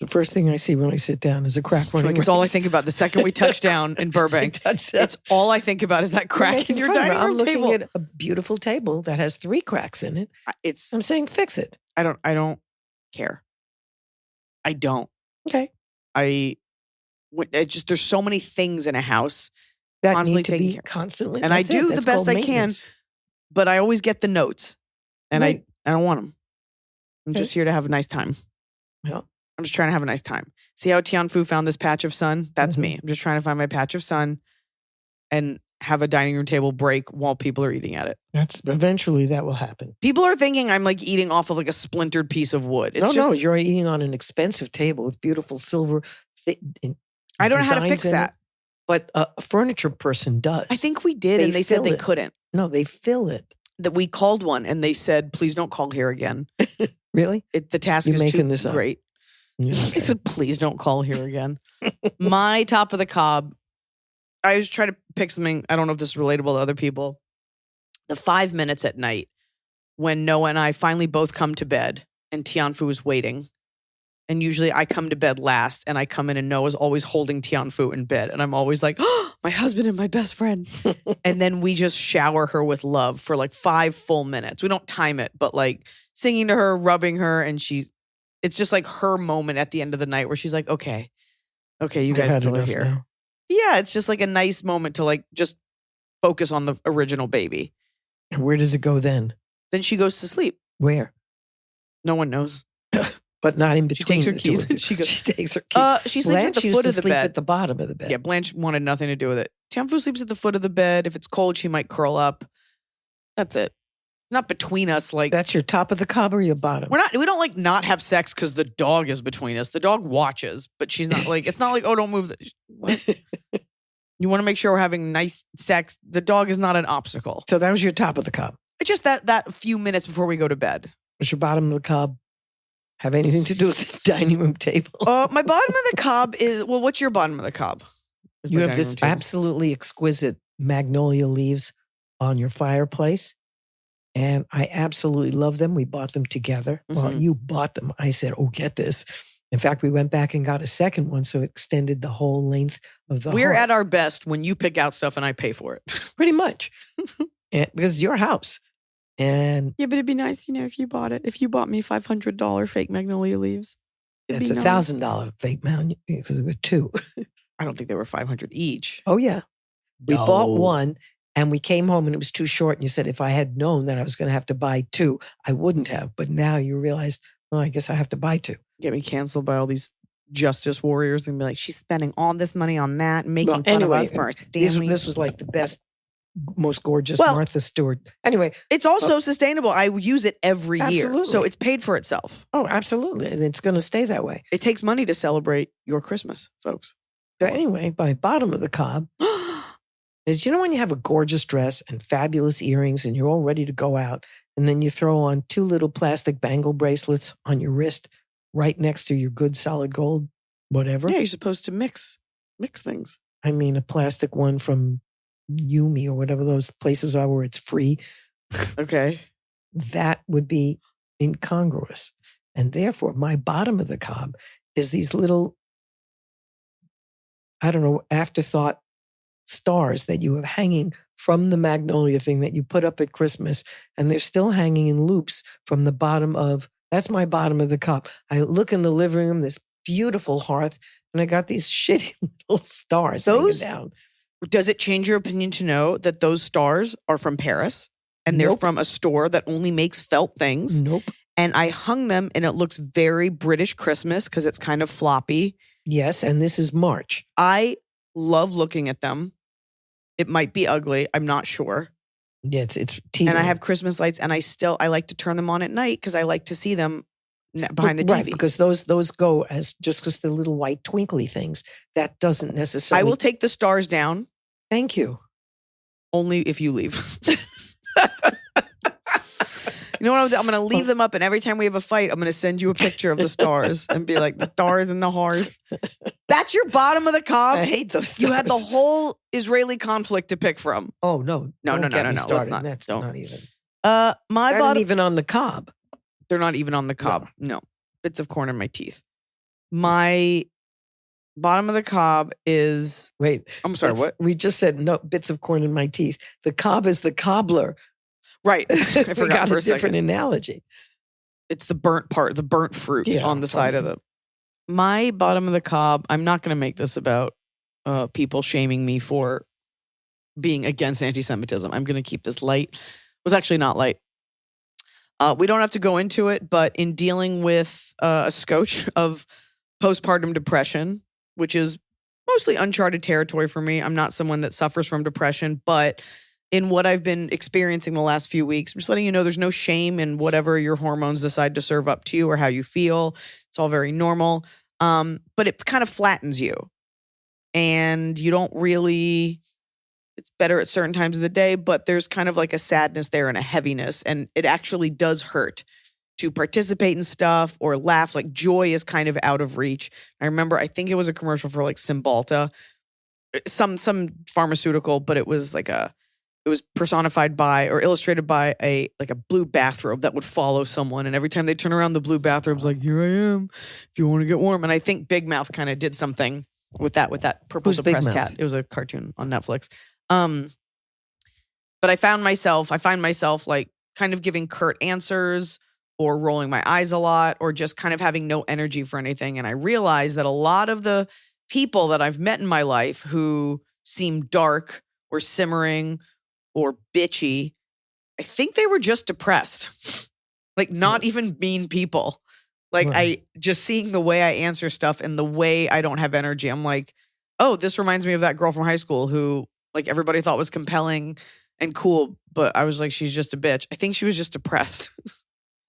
The first thing I see when I sit down is a crack running. Like it's all I think about. The second we touch down in Burbank, it's all I think about is that crack in your dining room I'm looking table. at a beautiful table that has 3 cracks in it. It's I'm saying fix it. I don't care. I don't. Okay. It's just there's so many things in a house, That Constantly need to taking be care. constantly. And I that's it. do the That's best called I can. maintenance. but I always get the notes, and Right. I don't want them. I'm Okay. just here to have a nice time. Yeah. I'm just trying to have a nice time. See how Tianfu found this patch of sun? That's Mhm. me. I'm just trying to find my patch of sun and have a dining room table break while people are eating at it. That's eventually that will happen. People are thinking I'm like eating off of like a splintered piece of wood. It's No, just, you're eating on an expensive table with beautiful silver. I don't know how to designs fix in that. it, but a furniture person does. I think we did, They and they said fill they it. couldn't. no, they fill it. That we called one, and they said, "Please don't call here again. Really? The task You're is making too this up. great." Yeah, I okay. said, "Please don't call here again." My top of the cob. I was trying to pick something. I don't know if this is relatable to other people. The 5 minutes at night when Noah and I finally both come to bed, and Tianfu is waiting. And usually I come to bed last, and I come in, and Noah's always holding Tianfu in bed, and I'm always like, "Oh, my husband and my best friend." And then we just shower her with love for like 5 full minutes. We don't time it, but like singing to her, rubbing her, and it's just like her moment at the end of the night where she's like, okay, you I've guys had still are enough here. now. Yeah, it's just like a nice moment to like just focus on the original baby. And where does it go then? Then she goes to sleep. Where? No one knows. But not in She between. takes her the two keys of you. and she goes- She takes her keys. She sleeps at Blanche the used foot to of the sleep bed. at the bottom of the bed. Yeah, Blanche wanted nothing to do with it. Tianfu sleeps at the foot of the bed. If it's cold, she might curl up. That's it. Not between us. Like That's your top of the cob or your bottom? we don't like not have sex because the dog is between us. The dog watches, but she's not like, it's not like, oh, don't move. What? You want to make sure we're having nice sex. The dog is not an obstacle. So that was your top of the cob. It's just that few minutes before we go to bed. Does your bottom of the cob have anything to do with the dining room table? My bottom of the cob is, well, what's your bottom of the cob? Is You my have dining this room table. absolutely exquisite magnolia leaves on your fireplace. And I absolutely love them. We bought them together. Well, Mhm. you bought them. I said, oh, get this. In fact, we went back and got a second one, so it extended the whole length of the We're hearth. at our best when you pick out stuff and I pay for it. Pretty much. Because it's your house. And Yeah, but it'd be nice, if you bought it. If you bought me $500 fake magnolia leaves. It'd it's be nice. $1,000 fake mound because there were two. I don't think they were $500 each. Oh, yeah. We bought No. one and we came home and it was too short. And you said, if I had known that I was going to have to buy two, I wouldn't have. But now you realize, well, I guess I have to buy two. Get me canceled by all these justice warriors and be like, she's spending all this money on that and making Well, fun anyway, of us for our This Stanley. was like the best, most gorgeous Well- Martha Stewart. Anyway, It's also sustainable. I use it every year. So Absolutely. it's paid for itself. oh, absolutely. And it's going to stay that way. It takes money to celebrate your Christmas, folks. So anyway, by bottom of the cob is, when you have a gorgeous dress and fabulous earrings and you're all ready to go out, and then you throw on two little plastic bangle bracelets on your wrist right next to your good solid gold, whatever. Yeah, you're supposed to mix things. I mean, a plastic one from Yumi or whatever those places are where it's free. Okay. That would be incongruous. And therefore, my bottom of the cob is these little, I don't know, afterthought stars that you have hanging from the magnolia thing that you put up at Christmas. And they're still hanging in loops from the bottom of, that's my bottom of the cob. I look in the living room, this beautiful hearth, and I got these shitty little stars Those- hanging down. Does it change your opinion to know that those stars are from Paris and they're Nope. from a store that only makes felt things? Nope. And I hung them and it looks very British Christmas because it's kind of floppy. Yes, and this is March. I love looking at them. It might be ugly. I'm not sure. Yeah, it's And I teetering. have Christmas lights and I like to turn them on at night because I like to see them behind the TV. Right, because those go as just because they're little white twinkly things. That doesn't I necessarily. will take the stars down Thank you. only if you leave. You know what I'm going to leave them up, and every time we have a fight, I'm going to send you a picture of the stars and be like, the stars in the hearth. That's your bottom of the cob. I hate those. You had the stars. whole Israeli conflict to pick from. Oh no! No, don't no, get no, me no, let's started. not. That's Don't. not even. My Not bottom. even on the cob. They're not even on the cob. No. Bits of corn in my teeth. My bottom of the cob is. Wait. I'm sorry, that's- what? We just said no bits of corn in my teeth. The cob is the cobbler. Right. I we forgot got for a a second. different analogy. It's the burnt part, the burnt fruit Yeah, on the side of sorry. the. My bottom of the cob, I'm not going to make this about people shaming me for being against anti Semitism. I'm going to keep this light. It was actually not light. We don't have to go into it, but in dealing with a scotch of postpartum depression, which is mostly uncharted territory for me, I'm not someone that suffers from depression, but in what I've been experiencing the last few weeks, I'm just letting you know there's no shame in whatever your hormones decide to serve up to you or how you feel. It's all very normal. But it kind of flattens you. And you don't really, it's better at certain times of the day, but there's kind of like a sadness there and a heaviness. And it actually does hurt to participate in stuff or laugh. Like joy is kind of out of reach. I remember, I think it was a commercial for like Cymbalta, some pharmaceutical, but it was like it was personified by or illustrated by a blue bathrobe that would follow someone. And every time they turn around, the blue bathrobe's like, here I am, if you want to get warm. And I think Big Mouth kind of did something with that purple Who's Big depressed Mouth? cat. It was a cartoon on Netflix. But I find myself like kind of giving curt answers or rolling my eyes a lot or just kind of having no energy for anything. And I realized that a lot of the people that I've met in my life who seem dark or simmering or bitchy, I think they were just depressed. Like not even mean people. Like Right. I just seeing the way I answer stuff and the way I don't have energy. I'm like, oh, this reminds me of that girl from high school who like everybody thought was compelling and cool. But I was like, she's just a bitch. I think she was just depressed.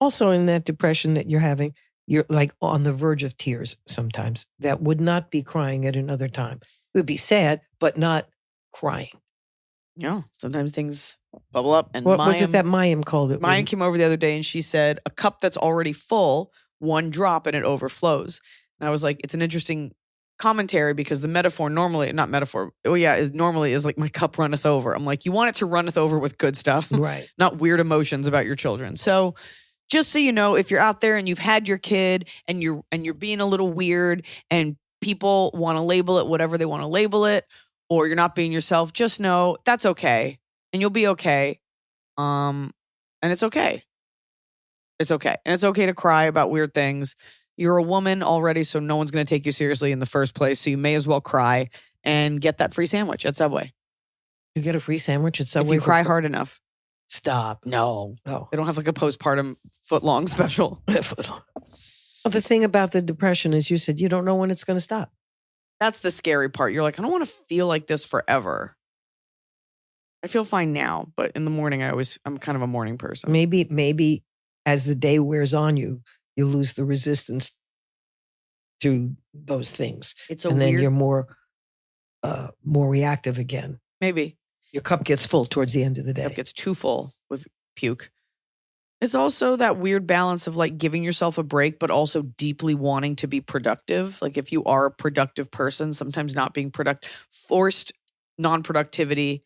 Also, in that depression that you're having, you're like on the verge of tears sometimes. That would not be crying at another time. It would be sad, but not crying. Yeah, sometimes things bubble up. And What was it that Mayim called it? Mayim came over the other day and she said, a cup that's already full, one drop and it overflows. And I was like, it's an interesting commentary because the metaphor normally, not metaphor, normally is like my cup runneth over. I'm like, you want it to runneth over with good stuff, Right? Not weird emotions about your children. So just so you know, if you're out there and you've had your kid and you're being a little weird and people want to label it whatever they want to label it, or you're not being yourself, just know that's okay and you'll be okay. And it's okay. It's okay. And it's okay to cry about weird things. You're a woman already, so no one's going to take you seriously in the first place. So you may as well cry and get that free sandwich at Subway. You get a free sandwich at Subway? If you cry hard enough. Stop. No. Oh. They don't have like a postpartum foot-long special. Well, the thing about the depression is you said you don't know when it's going to stop. That's the scary part. You're like, I don't want to feel like this forever. I feel fine now, but in the morning, I'm kind of a morning person. Maybe as the day wears on you lose the resistance to those things. Then you're more reactive again. Maybe. Your cup gets full towards the end of the day. Cup gets too full with puke. It's also that weird balance of like giving yourself a break, but also deeply wanting to be productive. Like if you are a productive person, sometimes not being productive, forced non-productivity.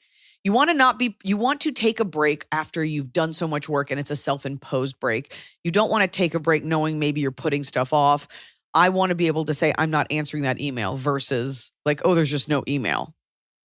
You want to take a break after you've done so much work and it's a self-imposed break. You don't want to take a break knowing maybe you're putting stuff off. I want to be able to say, I'm not answering that email versus like, oh, there's just no email.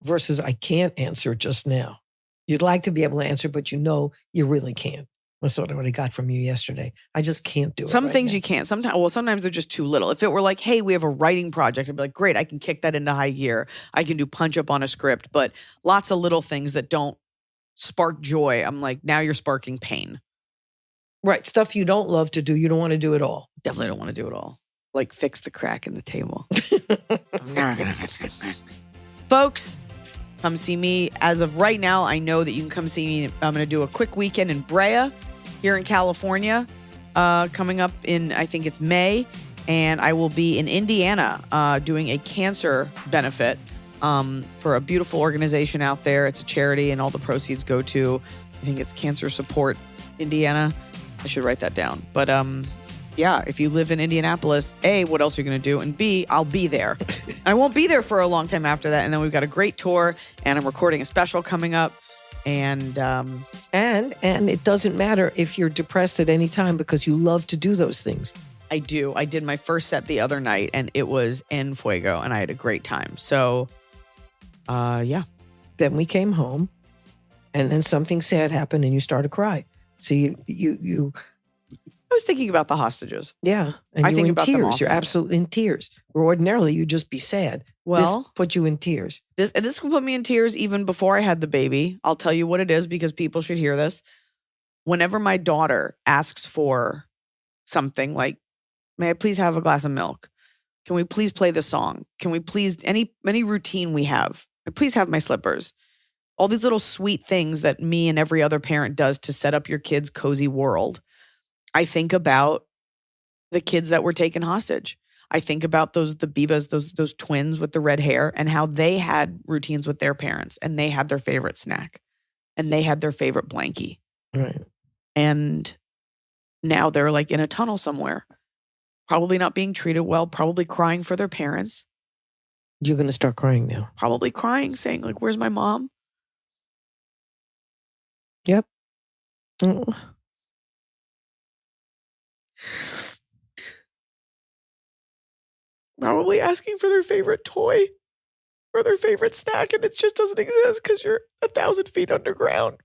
Versus I can't answer just now. You'd like to be able to answer, but you know you really can't. That's what I got from you yesterday. I just can't do it. Some things you can't. Sometimes they're just too little. If it were like, hey, we have a writing project, I'd be like, great, I can kick that into high gear. I can do punch up on a script. But lots of little things that don't spark joy. I'm like, now you're sparking pain. Right. Stuff you don't love to do, you don't want to do at all. Definitely don't want to do it all. Like fix the crack in the table. Folks, come see me. As of right now, I know that you can come see me. I'm going to do a quick weekend in Brea here in California coming up in, I think it's May. And I will be in Indiana doing a cancer benefit for a beautiful organization out there. It's a charity and all the proceeds go to, I think it's Cancer Support Indiana. I should write that down. But yeah, if you live in Indianapolis, A, what else are you going to do? And B, I'll be there. I won't be there for a long time after that. And then we've got a great tour and I'm recording a special coming up. And it doesn't matter if you're depressed at any time because you love to do those things. I do. I did my first set the other night and it was en fuego and I had a great time. So, yeah. Then we came home and then something sad happened and you started to cry. So you I was thinking about the hostages. Yeah. And I you think in about them tears. often. You're absolutely in tears. Where ordinarily you'd just be sad. Well, this put you in tears. This can put me in tears even before I had the baby. I'll tell you what it is because people should hear this. Whenever my daughter asks for something like, may I please have a glass of milk? Can we please play the song? Can we please, any routine we have? Please have my slippers. All these little sweet things that me and every other parent does to set up your kid's cozy world. I think about the kids that were taken hostage. I think about the Bibas, those twins with the red hair and how they had routines with their parents and they had their favorite snack and they had their favorite blankie. Right. And now they're like in a tunnel somewhere, probably not being treated well, probably crying for their parents. You're going to start crying now. Probably crying, saying like, where's my mom? Yep. Oh. Probably asking for their favorite toy or their favorite snack, and it just doesn't exist because you're 1,000 feet underground.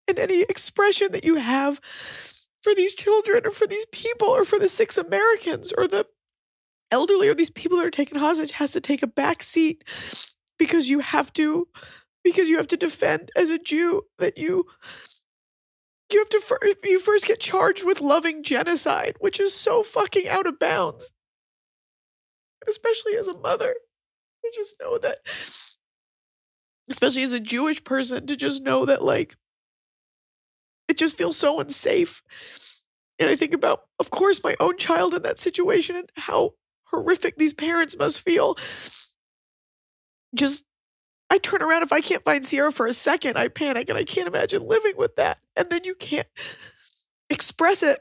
And any expression that you have for these children or for these people or for the 6 Americans or the elderly or these people that are taken hostage has to take a back seat because you have to defend as a Jew that you first get charged with loving genocide, which is so fucking out of bounds. Especially as a mother, I just know that especially as a Jewish person, to just know that, like, it just feels so unsafe. And I think about, of course, my own child in that situation and how horrific these parents must feel. Just, I turn around, if I can't find Sierra for a second, I panic, and I can't imagine living with that. And then you can't express it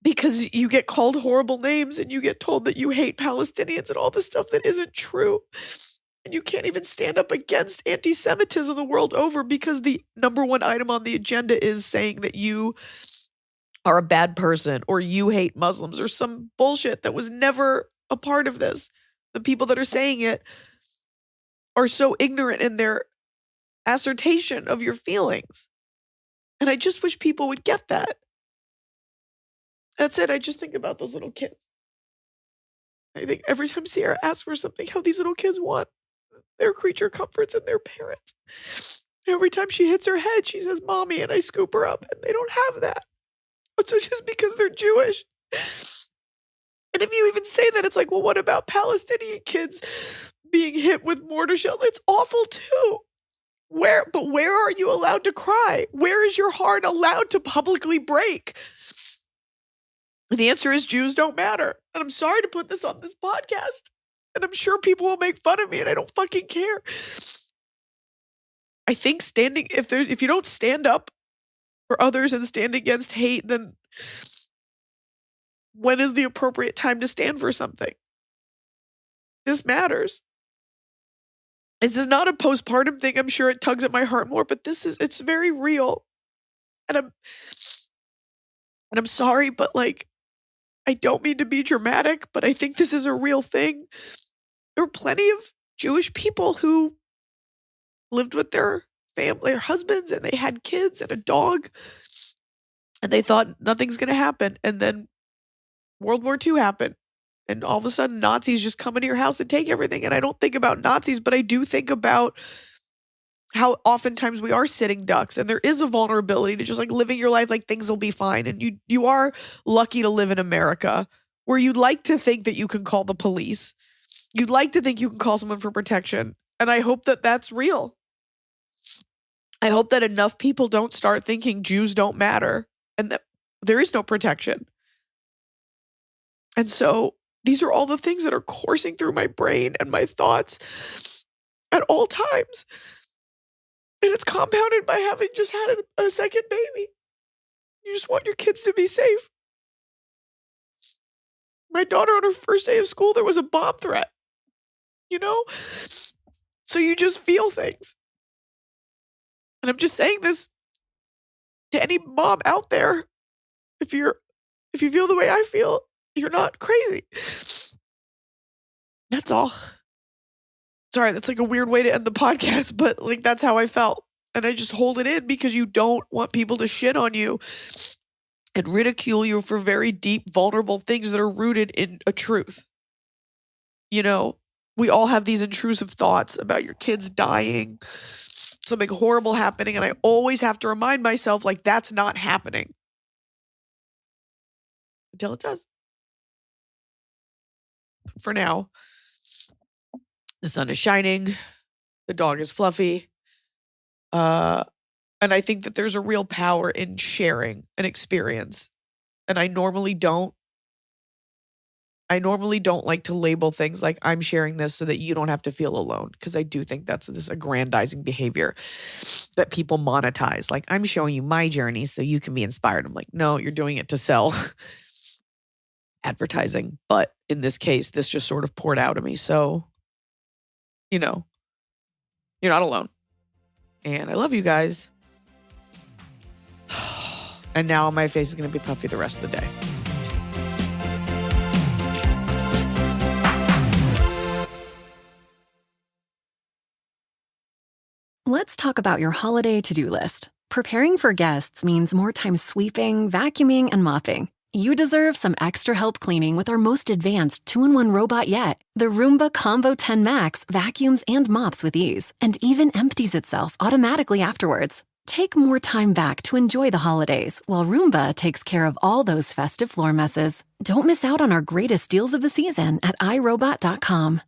because you get called horrible names and you get told that you hate Palestinians and all this stuff that isn't true. And you can't even stand up against anti-Semitism the world over because the number one item on the agenda is saying that you are a bad person or you hate Muslims or some bullshit that was never a part of this. The people that are saying it are so ignorant in their assertion of your feelings. And I just wish people would get that. That's it. I just think about those little kids. I think every time Sierra asks for something, how these little kids want their creature comforts and their parents. Every time she hits her head, she says, "Mommy," and I scoop her up, and they don't have that. So just because they're Jewish. And if you even say that, it's like, well, what about Palestinian kids being hit with mortar shells? It's awful too. Where are you allowed to cry? Where is your heart allowed to publicly break? And the answer is Jews don't matter. And I'm sorry to put this on this podcast. And I'm sure people will make fun of me, and I don't fucking care. I think if you don't stand up for others and stand against hate, then when is the appropriate time to stand for something? This matters. This is not a postpartum thing. I'm sure it tugs at my heart more, but it's very real. And I'm sorry, but like, I don't mean to be dramatic, but I think this is a real thing. There were plenty of Jewish people who lived with their family, their husbands, and they had kids and a dog, and they thought nothing's going to happen. And then World War II happened, and all of a sudden Nazis just come into your house and take everything. And I don't think about Nazis, but I do think about how oftentimes we are sitting ducks, and there is a vulnerability to just like living your life like things will be fine. And you are lucky to live in America where you'd like to think that you can call the police. You'd like to think you can call someone for protection. And I hope that that's real. I hope that enough people don't start thinking Jews don't matter and that there is no protection. And so these are all the things that are coursing through my brain and my thoughts at all times. And it's compounded by having just had a second baby. You just want your kids to be safe. My daughter, on her first day of school, there was a bomb threat. You know? So you just feel things. And I'm just saying this to any mom out there. If you feel the way I feel, you're not crazy. That's all. Sorry, that's like a weird way to end the podcast, but like that's how I felt. And I just hold it in because you don't want people to shit on you and ridicule you for very deep, vulnerable things that are rooted in a truth. You know, we all have these intrusive thoughts about your kids dying, something horrible happening, and I always have to remind myself, like, that's not happening. Until it does. For now, the sun is shining, the dog is fluffy, and I think that there's a real power in sharing an experience. And I normally don't like to label things like I'm sharing this so that you don't have to feel alone, because I do think that's this aggrandizing behavior that people monetize. Like, I'm showing you my journey so you can be inspired. I'm like, no, you're doing it to sell advertising. But in this case, this just sort of poured out of me. So, you know, you're not alone. And I love you guys. And now my face is going to be puffy the rest of the day. Let's talk about your holiday to-do list. Preparing for guests means more time sweeping, vacuuming, and mopping. You deserve some extra help cleaning with our most advanced 2-in-1 robot yet. The Roomba Combo 10 Max vacuums and mops with ease and even empties itself automatically afterwards. Take more time back to enjoy the holidays while Roomba takes care of all those festive floor messes. Don't miss out on our greatest deals of the season at iRobot.com.